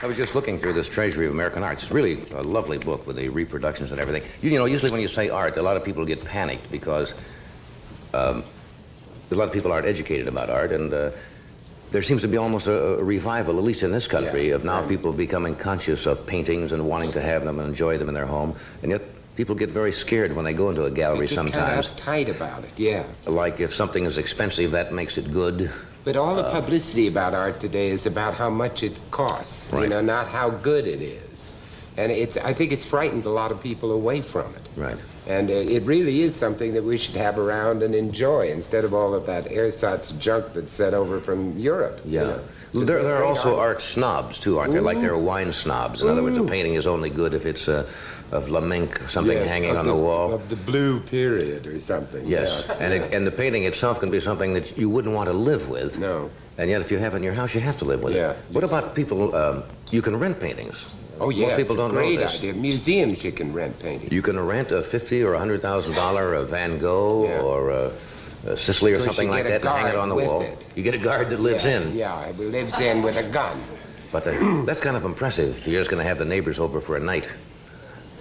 I was just looking through this Treasury of American Art. It's really a lovely book with the reproductions and everything. You know, usually when you say art, a lot of people get panicked because a lot of people aren't educated about art, and there seems to be almost a revival, at least in this country, of now people becoming conscious of paintings and wanting to have them and enjoy them in their home, and yet people get very scared when they go into a gallery sometimes. Kind of uptight about it, yeah. Like if something is expensive, that makes it good. But all the publicity about art today is about how much it costs, you know, not how good it is. And I think it's frightened a lot of people away from it. Right. And it really is something that we should have around and enjoy instead of all of that ersatz junk that's sent over from Europe. Yeah. You know? There are also art snobs, too, aren't there? Like there are wine snobs. In other words, a painting is only good if it's of Lamenque, something hanging on the wall. Of the blue period or something. Yes, yeah. and the painting itself can be something that you wouldn't want to live with. No. And yet if you have it in your house, you have to live with it. What about people, you can rent paintings. Oh, yeah, Most people don't know great this. idea. Museums you can rent paintings. You can rent a $50,000 or $100,000 Van Gogh or Sicily or something like that and hang it on the wall. You get a guard that lives in. Yeah, it lives in with a gun. But that's kind of impressive. You're just going to have the neighbors over for a night.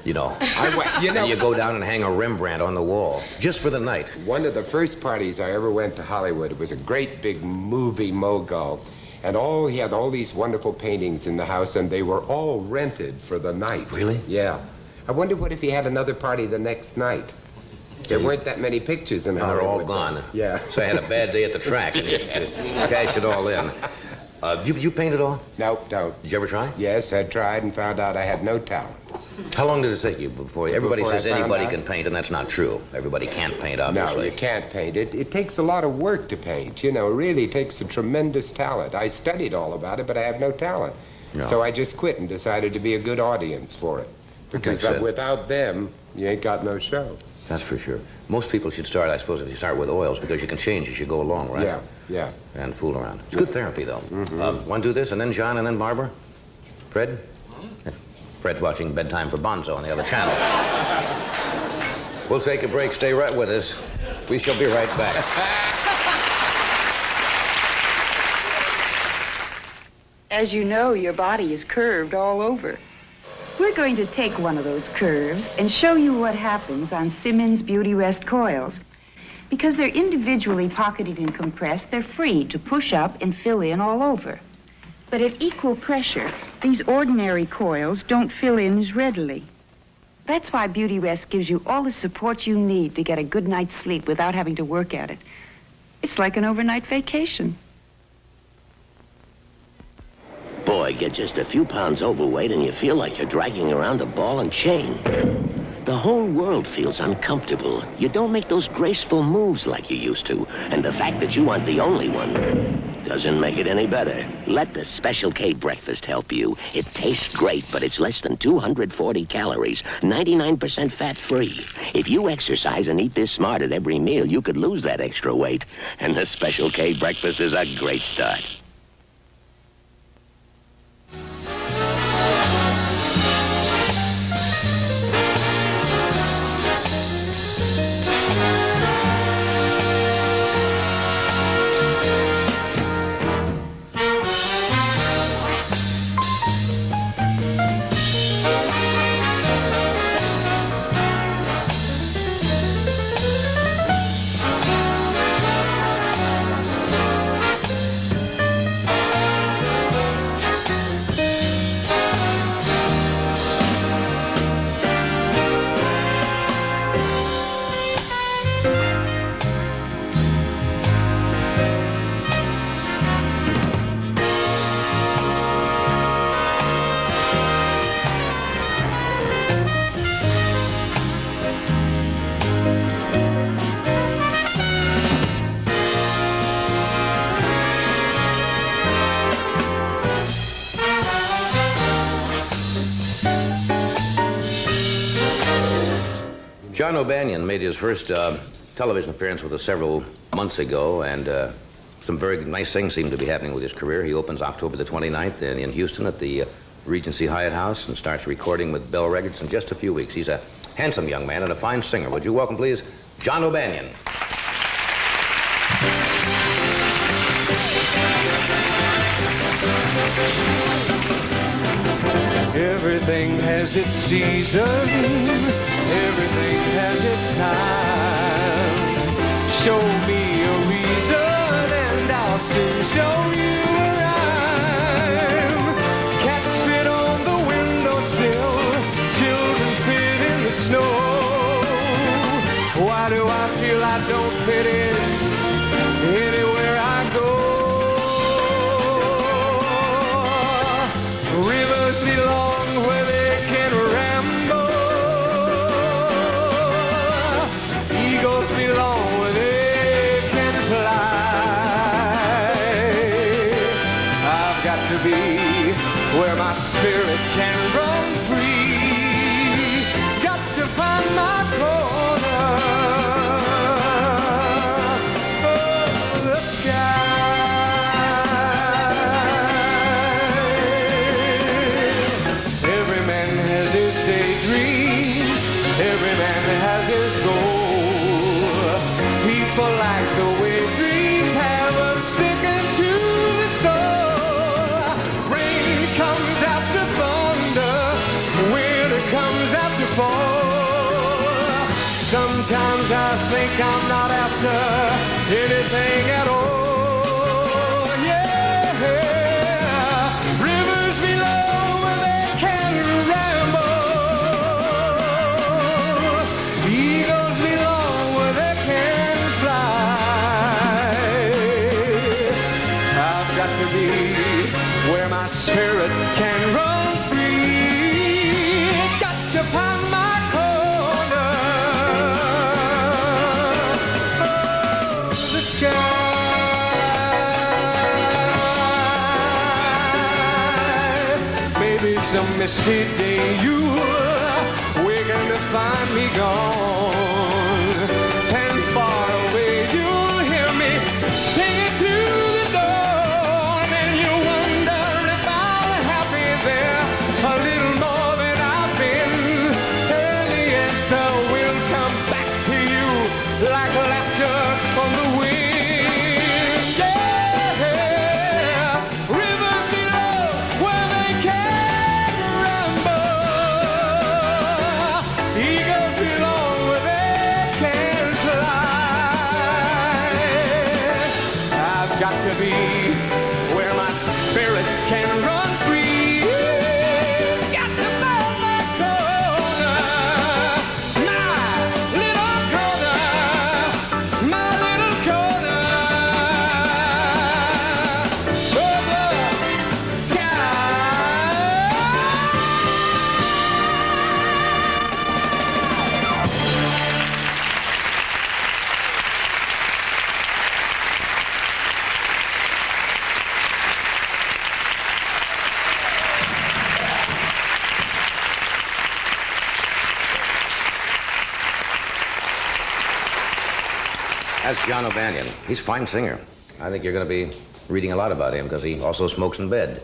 You know, and you go down and hang a Rembrandt on the wall, just for the night. One of the first parties I ever went to Hollywood, it was a great big movie mogul, and he had all these wonderful paintings in the house, and they were all rented for the night. Really? Yeah. I wonder what if he had another party the next night. There weren't that many pictures in Hollywood. They're all gone. Yeah. So I had a bad day at the track, and cash it all in. You paint at all? Nope, don't. Did you ever try? Yes, I tried and found out I had no talent. How long did it take you before? Everybody Before I says found anybody out? can paint, and that's not true. Everybody can't paint, obviously. No, you can't paint. It takes a lot of work to paint. You know, it really takes a tremendous talent. I studied all about it, but I have no talent. No. So I just quit and decided to be a good audience for it. Because Makes sense. without them, you ain't got no show. That's for sure. Most people should start, I suppose, if you start with oils, because you can change as you go along, right? Yeah, yeah. And fool around. It's good therapy, though. Want to do this, and then John, and then Barbara? Fred? Fred's watching Bedtime for Bonzo on the other channel. We'll take a break. Stay right with us. We shall be right back. As you know, your body is curved all over. We're going to take one of those curves and show you what happens on Simmons Beauty Rest coils. Because they're individually pocketed and compressed, they're free to push up and fill in all over. But at equal pressure, these ordinary coils don't fill in as readily. That's why Beauty Rest gives you all the support you need to get a good night's sleep without having to work at it. It's like an overnight vacation. Boy, get just a few pounds overweight and you feel like you're dragging around a ball and chain. The whole world feels uncomfortable. You don't make those graceful moves like you used to. And the fact that you aren't the only one doesn't make it any better. Let the Special K breakfast help you. It tastes great, but it's less than 240 calories, 99% fat-free. If you exercise and eat this smart at every meal, you could lose that extra weight. And the Special K breakfast is a great start. John O'Banion made his first television appearance with us several months ago, and some very nice things seem to be happening with his career. He opens October the 29th in Houston at the Regency Hyatt House and starts recording with Bell Records in just a few weeks. He's a handsome young man and a fine singer. Would you welcome, please, John O'Banion. Everything has its season, everything has its time. Show me a reason and I'll soon show you a rhyme. Cats fit on the windowsill, children fit in the snow. Why do I feel I don't fit in anywhere I go? Rivers belong where they can ramble. Eagles belong where they can fly. I've got to be where my spirit can run free. Got to find my corner of the sky. Every man has his daydreams, every man has his goal. People like the way dreams have us sticking to the soul. Rain comes after thunder, winter comes after fall. Sometimes I think I'm not after anything at all. Yeah, rivers below where they can ramble. Eagles belong where they can fly. I've got to be where my spirit can run free. Got to find my corner of the sky. Maybe some misty day you'll waken to find me gone, and far away you'll hear me singing to the dawn, and you wonder if I'm happy there a little more than I've been. And the answer will come back to you like laughter on the wind. Yeah, rivers below where they can ramble. Eagles belong where they can fly. I've got to be where my spirit can run free. Got to find my corner, my little corner, my little corner of the sky. That's John O'Banion. He's a fine singer. I think you're going to be reading a lot about him because he also smokes in bed.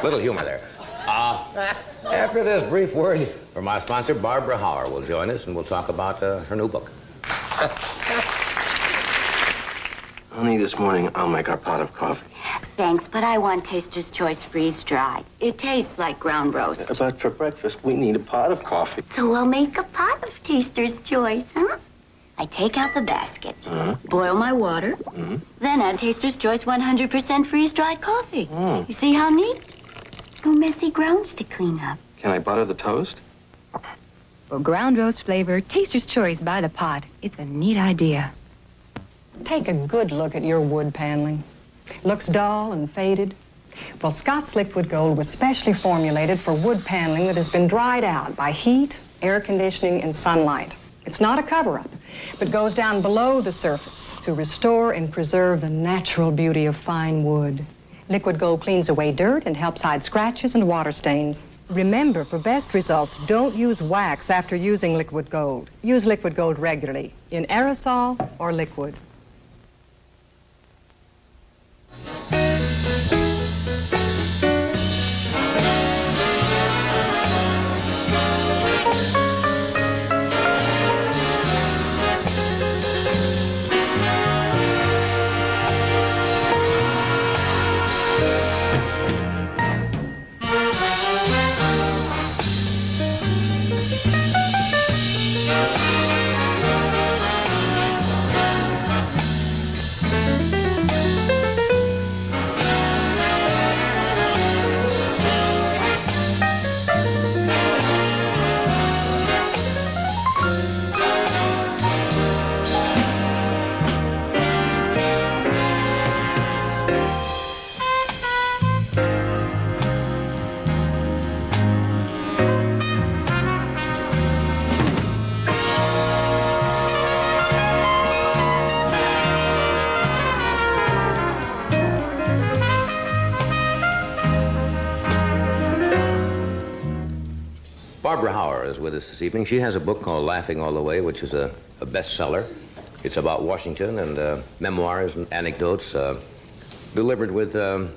Little humor there. After this brief word from our sponsor, Barbara Hauer will join us and we'll talk about her new book. Honey, this morning I'll make our pot of coffee. Thanks, but I want Taster's Choice freeze-dried. It tastes like ground roast. But for breakfast, we need a pot of coffee. So we'll make a pot of Taster's Choice, huh? I take out the basket, boil my water, then add Taster's Choice 100% freeze-dried coffee. You see how neat? No messy grounds to clean up. Can I butter the toast? For ground roast flavor, Taster's Choice by the pot. It's a neat idea. Take a good look at your wood paneling. Looks dull and faded. Well, Scott's Liquid Gold was specially formulated for wood paneling that has been dried out by heat, air conditioning, and sunlight. It's not a cover-up, but goes down below the surface to restore and preserve the natural beauty of fine wood. Liquid Gold cleans away dirt and helps hide scratches and water stains. Remember, for best results, don't use wax after using Liquid Gold. Use Liquid Gold regularly, in aerosol or liquid. Barbara Hauer is with us this evening. She has a book called Laughing All the Way, which is a bestseller. It's about Washington and memoirs and anecdotes delivered with the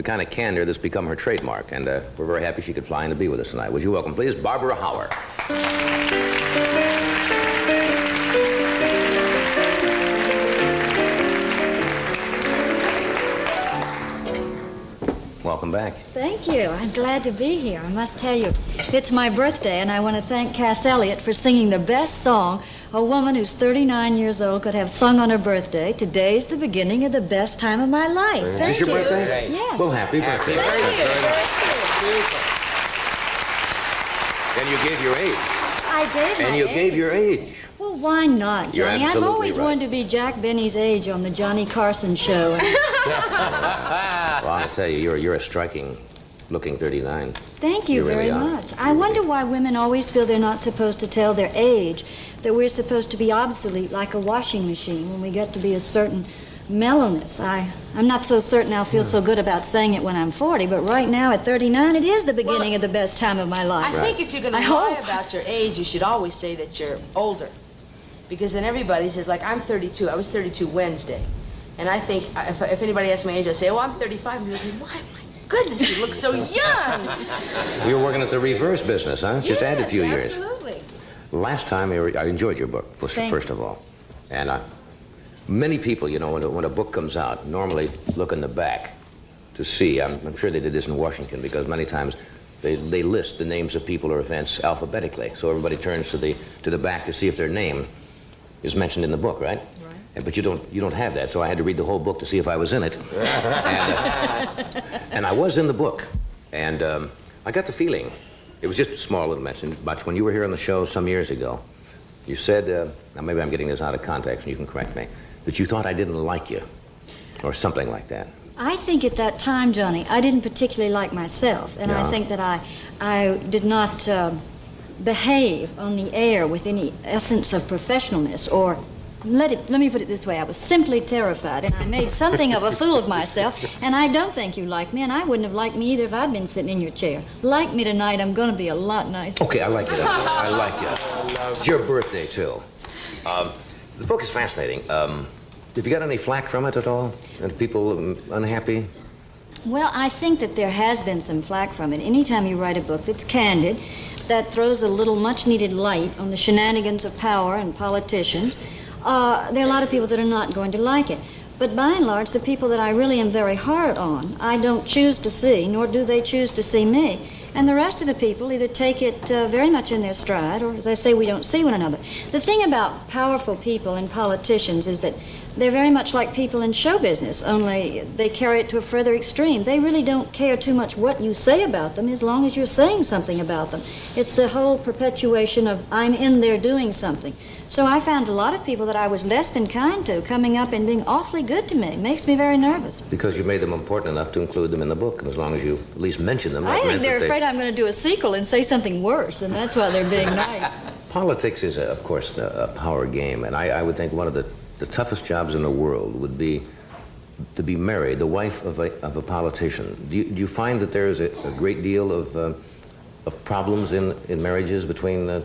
kind of candor that's become her trademark. And we're very happy she could fly in to be with us tonight. Would you welcome, please, Barbara Hauer. Welcome back. Thank you. I'm glad to be here. I must tell you, it's my birthday, and I want to thank Cass Elliot for singing the best song a woman who's 39 years old could have sung on her birthday. Today's the beginning of the best time of my life. Is Thank this your you. birthday? Yes. Well, happy birthday. And you gave your age. I gave my And you age. gave your age. Well, why not, You're Johnny? I've absolutely always right. wanted to be Jack Benny's age on the Johnny Carson show. Well, I'll tell you, you're a striking-looking 39. Thank you really very are. much. I wonder why women always feel they're not supposed to tell their age, that we're supposed to be obsolete like a washing machine when we get to be a certain mellowness. I'm not so certain I'll feel so good about saying it when I'm 40, but right now at 39, it is the beginning of the best time of my life. I think if you're going to I lie hope. about your age, you should always say that you're older. Because then everybody says, like, I'm 32. I was 32 Wednesday. And I think if anybody asks my age, I say, oh, I'm 35. And people say, why, my goodness, you look so young. You were working at the reverse business, huh? Just add a few years. Absolutely. Last time, I enjoyed your book, first of all. And many people, you know, when a book comes out, normally look in the back to see. I'm sure they did this in Washington because many times they list the names of people or events alphabetically. So everybody turns to the back to see if their name is mentioned in the book, right? Right. But you don't have that, so I had to read the whole book to see if I was in it. And I was in the book. And I got the feeling, it was just a small little mention, but when you were here on the show some years ago, you said, now maybe I'm getting this out of context and you can correct me, that you thought I didn't like you, or something like that. I think at that time, Johnny, I didn't particularly like myself, and I think that I did not behave on the air with any essence of professionalness, or let me put it this way, I was simply terrified, and I made something of a fool of myself, and I don't think you like me, and I wouldn't have liked me either if I'd been sitting in your chair. Like me tonight, I'm going to be a lot nicer. Okay, I like it. I like it. It's your birthday, too. The book is fascinating. Have you got any flack from it at all? Are people unhappy? Well, I think that there has been some flack from it. Anytime you write a book that's candid, that throws a little much-needed light on the shenanigans of power and politicians, there are a lot of people that are not going to like it. But by and large, the people that I really am very hard on, I don't choose to see, nor do they choose to see me. And the rest of the people either take it very much in their stride, or as I say, we don't see one another. The thing about powerful people and politicians is that they're very much like people in show business, only they carry it to a further extreme. They really don't care too much what you say about them as long as you're saying something about them. It's the whole perpetuation of, I'm in there doing something. So I found a lot of people that I was less than kind to coming up and being awfully good to me. It makes me very nervous. Because you made them important enough to include them in the book, and as long as you at least mention them. I think they're afraid I'm going to do a sequel and say something worse, and that's why they're being nice. Politics is, of course, a power game, and I would think one of the toughest jobs in the world would be to be married, the wife of a politician. Do you find that there is a great deal of problems in marriages between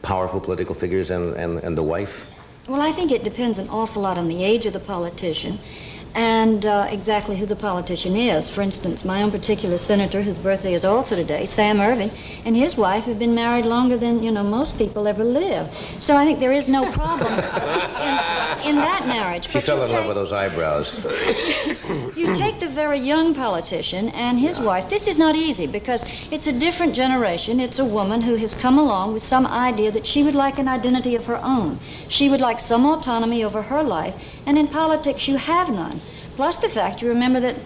powerful political figures and the wife? Well, I think it depends an awful lot on the age of the politician and exactly who the politician is. For instance, my own particular senator, whose birthday is also today, Sam Irving, and his wife have been married longer than, most people ever live. So I think there is no problem in that marriage. She But fell you in love with those eyebrows. You take the very young politician and his wife. This is not easy because it's a different generation. It's a woman who has come along with some idea that she would like an identity of her own. She would like some autonomy over her life, and in politics you have none. Plus the fact, you remember that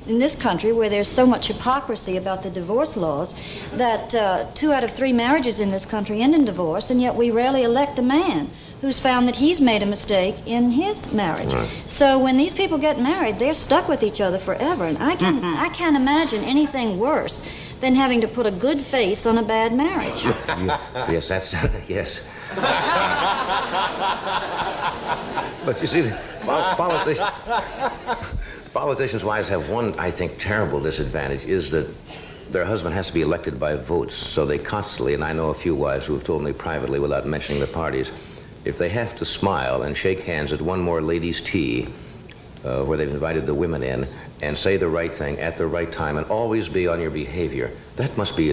in this country where there's so much hypocrisy about the divorce laws, that 2 out of 3 marriages in this country end in divorce, and yet we rarely elect a man who's found that he's made a mistake in his marriage. Right. So when these people get married, they're stuck with each other forever, and I can't imagine anything worse than having to put a good face on a bad marriage. Yes, that's, yes. But you see, politicians' wives have one, I think, terrible disadvantage, is that their husband has to be elected by votes, so they constantly, and I know a few wives who have told me privately without mentioning the parties, if they have to smile and shake hands at one more ladies' tea, where they've invited the women in, and say the right thing at the right time and always be on your behavior, that must be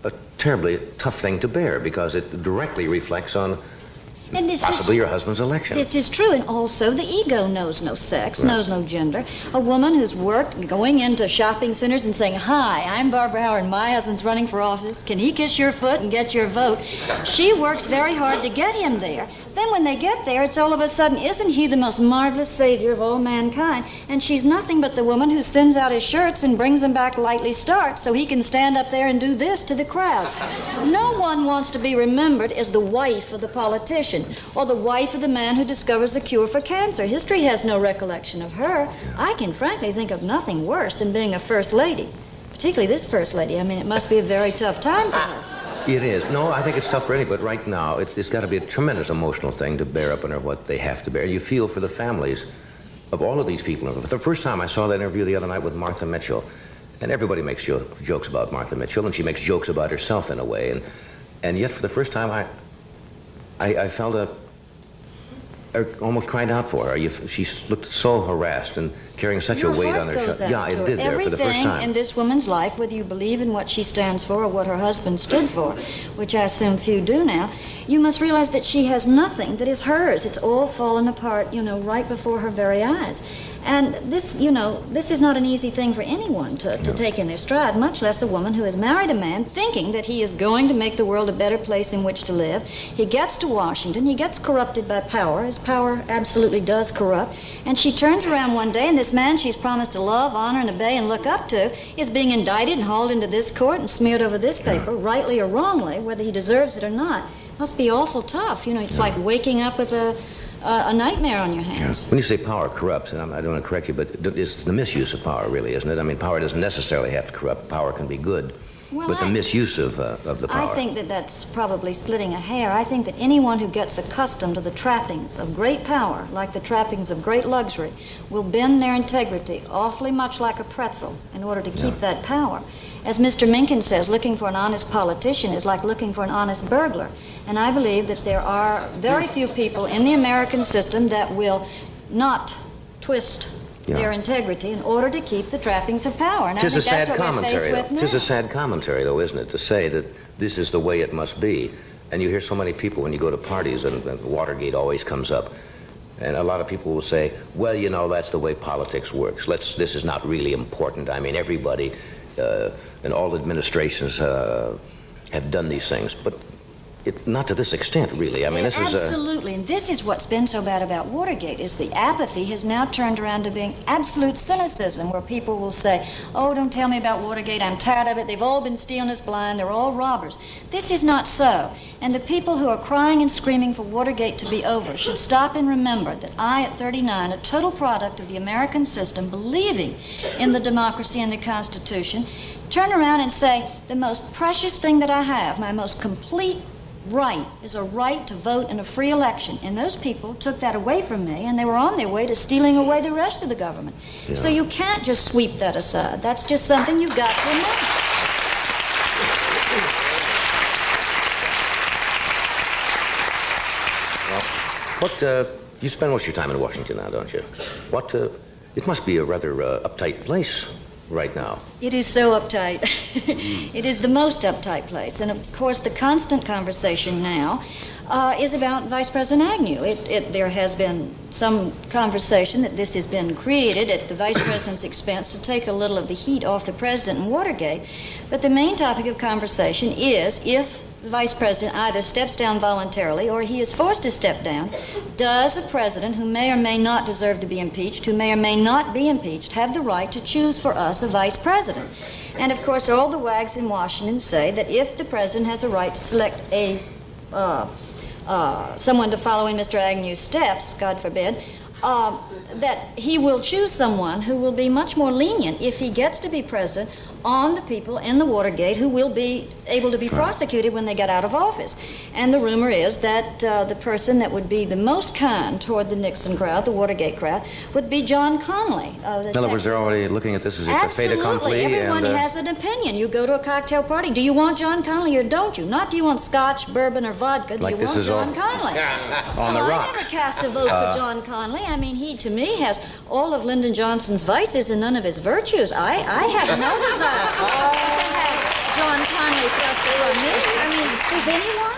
a terribly tough thing to bear, because it directly reflects on And this possibly your husband's election. This is true, and also the ego knows no sex, knows no gender. A woman who's worked going into shopping centers and saying, "Hi, I'm Barbara Howard, and my husband's running for office. Can he kiss your foot and get your vote?" She works very hard to get him there. Then when they get there, it's all of a sudden, isn't he the most marvelous savior of all mankind? And she's nothing but the woman who sends out his shirts and brings them back lightly starched so he can stand up there and do this to the crowds. No one wants to be remembered as the wife of the politician or the wife of the man who discovers the cure for cancer. History has no recollection of her. I can frankly think of nothing worse than being a first lady, particularly this first lady. I mean, it must be a very tough time for her. It is. No, I think it's tough for any, but right now, it's got to be a tremendous emotional thing to bear up under what they have to bear. You feel for the families of all of these people. For the first time, I saw that interview the other night with Martha Mitchell, and everybody makes jokes about Martha Mitchell, and she makes jokes about herself in a way, and yet for the first time, I felt I almost cried out for her. She looked so harassed and carrying such a weight on her shoulders. Yeah, it did there for the first time. Everything in this woman's life, whether you believe in what she stands for or what her husband stood for, which I assume few do now, you must realize that she has nothing that is hers. It's all fallen apart, right before her very eyes. And this, this is not an easy thing for anyone to take in their stride, much less a woman who has married a man thinking that he is going to make the world a better place in which to live. He gets to Washington, he gets corrupted by power, as power absolutely does corrupt, and she turns around one day and this man she's promised to love, honor, and obey and look up to is being indicted and hauled into this court and smeared over this paper, rightly or wrongly, whether he deserves it or not. Must be awful tough. It's like waking up with a nightmare on your hands. When you say power corrupts, and I don't want to correct you, but it's the misuse of power, really, isn't it? I mean, power doesn't necessarily have to corrupt. Power can be good. Well, but the misuse of the power. I think that's probably splitting a hair. I think that anyone who gets accustomed to the trappings of great power, like the trappings of great luxury, will bend their integrity awfully much like a pretzel in order to keep that power. As Mr. Mencken says, looking for an honest politician is like looking for an honest burglar. And I believe that there are very few people in the American system that will not twist their integrity in order to keep the trappings of power. And I think that's what we're faced with now. It is a sad commentary, though, isn't it, to say that this is the way it must be. And you hear so many people when you go to parties, and Watergate always comes up, and a lot of people will say, well, that's the way politics works. This is not really important. I mean, everybody and all administrations have done these things, but not to this extent, really. I mean, this is absolutely, and this is what's been so bad about Watergate, is the apathy has now turned around to being absolute cynicism, where people will say, "Oh, don't tell me about Watergate. I'm tired of it. They've all been stealing us blind. They're all robbers." This is not so, and the people who are crying and screaming for Watergate to be over should stop and remember that I, at 39, a total product of the American system, believing in the democracy and the Constitution, turn around and say, the most precious thing that I have, my most complete right, is a right to vote in a free election. And those people took that away from me, and they were on their way to stealing away the rest of the government. Yeah. So you can't just sweep that aside. That's just something you've got to remember. Well, you spend most of your time in Washington now, don't you? It must be a rather uptight place right now. It is so uptight. It is the most uptight place. And of course, the constant conversation now is about Vice President Agnew. There has been some conversation that this has been created at the Vice President's expense to take a little of the heat off the President in Watergate. But the main topic of conversation is if the Vice President either steps down voluntarily or he is forced to step down, does a president who may or may not deserve to be impeached, who may or may not be impeached, have the right to choose for us a vice president? And of course, all the wags in Washington say that if the president has a right to select someone to follow in Mr. Agnew's steps, God forbid, that he will choose someone who will be much more lenient if he gets to be president on the people in the Watergate who will be able to be prosecuted when they get out of office. And the rumor is that the person that would be the most kind toward the Nixon crowd, the Watergate crowd, would be John Connally. In other words, they're already looking at this as a fait accompli. Absolutely. Everyone has an opinion. You go to a cocktail party. Do you want John Connally or don't you? Not do you want scotch, bourbon, or vodka. Do like you want John Connally? On the rocks. I never cast a vote for John Connally. I mean, he, to me, has all of Lyndon Johnson's vices and none of his virtues. I have no desire to have John Connally thrust from me. I mean, does anyone?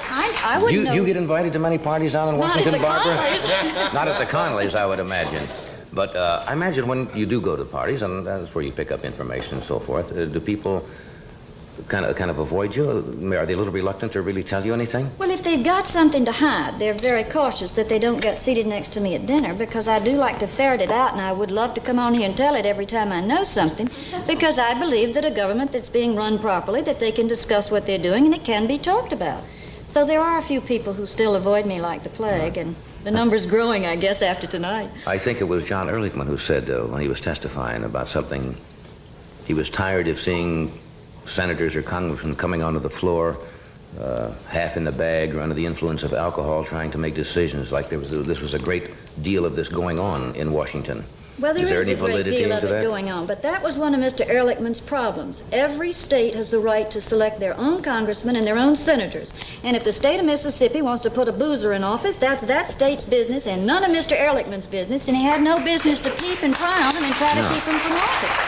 I wouldn't know. Do you get invited to many parties down in Washington, Barbara? Not at the Connollys. Not at the Connollys, I would imagine. But I imagine when you do go to parties, and that's where you pick up information and so forth, do people kind of avoid you? Are they a little reluctant to really tell you anything? Well, if they've got something to hide, they're very cautious that they don't get seated next to me at dinner, because I do like to ferret it out, and I would love to come on here and tell it every time I know something, because I believe that a government that's being run properly, that they can discuss what they're doing, and it can be talked about. So there are a few people who still avoid me like the plague, and the number's growing, I guess, after tonight. I think it was John Ehrlichman who said when he was testifying about something, he was tired of seeing senators or congressmen coming onto the floor half in the bag or under the influence of alcohol trying to make decisions like this was a great deal of this going on in Washington. Well, there is any a great validity deal of into it that? going on, but that was one of Mr. Ehrlichman's problems. Every state has the right to select their own congressmen and their own senators. And if the state of Mississippi wants to put a boozer in office, that's that state's business and none of Mr. Ehrlichman's business, and he had no business to peep and pry on him and try to keep him from office.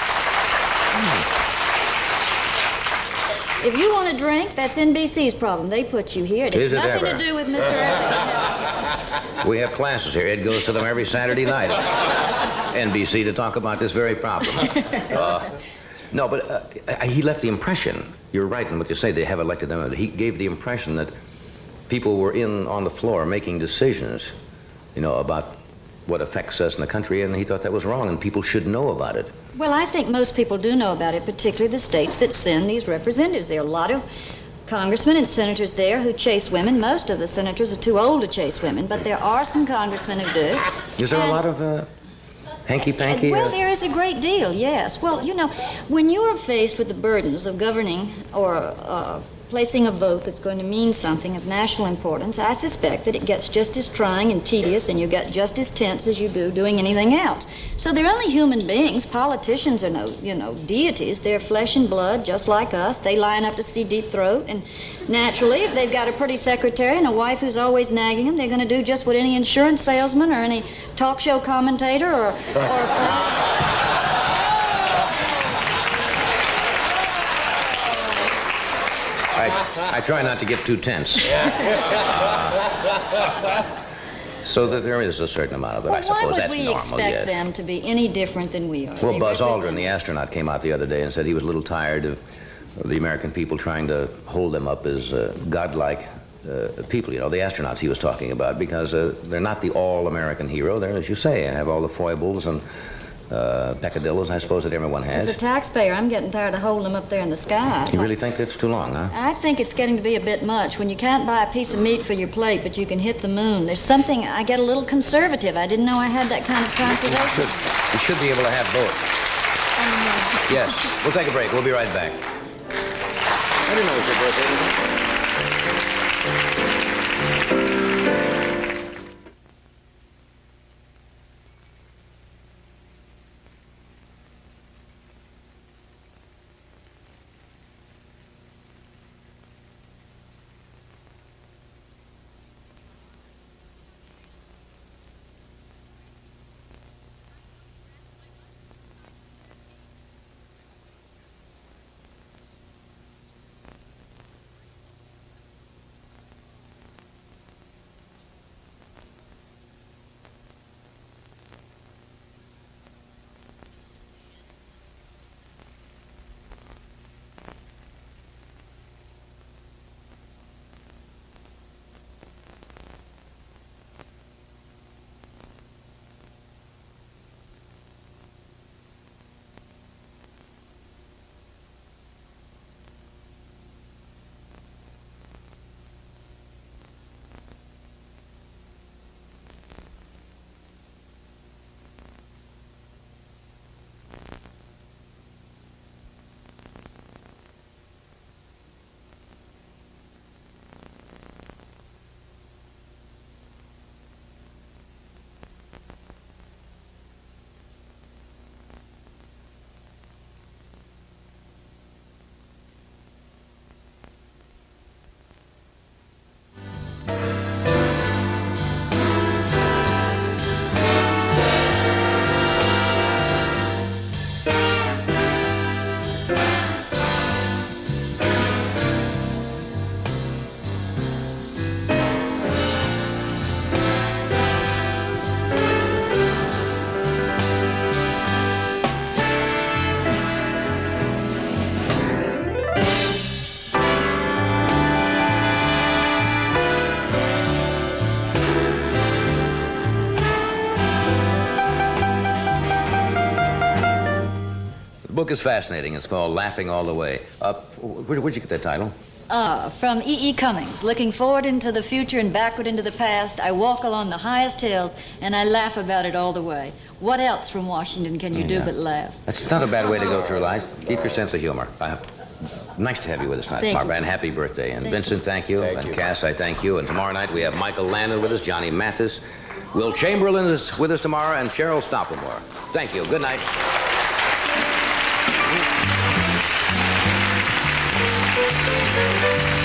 If you want a drink, that's NBC's problem. They put you here. It has nothing to do with Mr. Ehrlichman. We have classes here. Ed goes to them every Saturday night at NBC to talk about this very problem. No, but he left the impression, you're right in what you say, they have elected them. He gave the impression that people were on the floor making decisions, about what affects us in the country, and he thought that was wrong, and people should know about it. Well, I think most people do know about it, particularly the states that send these representatives. There are a lot of congressmen and senators there who chase women. Most of the senators are too old to chase women, but there are some congressmen who do. Is there a lot of hanky-panky? Well, there is a great deal, yes. Well, when you are faced with the burdens of governing or placing a vote that's going to mean something of national importance, I suspect that it gets just as trying and tedious, and you get just as tense as you do doing anything else. So they're only human beings. Politicians are no, deities. They're flesh and blood, just like us. They line up to see Deep Throat, and naturally, if they've got a pretty secretary and a wife who's always nagging them, they're going to do just what any insurance salesman or any talk show commentator or I try not to get too tense. So that there is a certain amount of it, I suppose that's normal, why would we expect them to be any different than we are? Well, Buzz Aldrin, the astronaut, came out the other day and said he was a little tired of the American people trying to hold them up as godlike people, the astronauts he was talking about, because they're not the all-American hero. They're, as you say, have all the foibles and peccadillos, I suppose, that everyone has. As a taxpayer, I'm getting tired of holding them up there in the sky. You really think that's too long, huh? I think it's getting to be a bit much. When you can't buy a piece of meat for your plate, but you can hit the moon, there's something, I get a little conservative. I didn't know I had that kind of conservation. You should be able to have both. Yes. We'll take a break. We'll be right back. I didn't know it was your birthday. book is fascinating. It's called Laughing All the Way. Where'd you get that title? From E.E. Cummings. Looking forward into the future and backward into the past, I walk along the highest hills and I laugh about it all the way. What else from Washington can you do but laugh? That's not a bad way to go through life. Keep your sense of humor. Nice to have you with us tonight, Thank Barbara, you. and happy birthday. And Thank Vincent, thank you. Thank And you. Cass, I thank you. And tomorrow night we have Michael Landon with us, Johnny Mathis, Will Chamberlain is with us tomorrow, and Cheryl Stoppelmoore. Thank you. Good night. Thank you.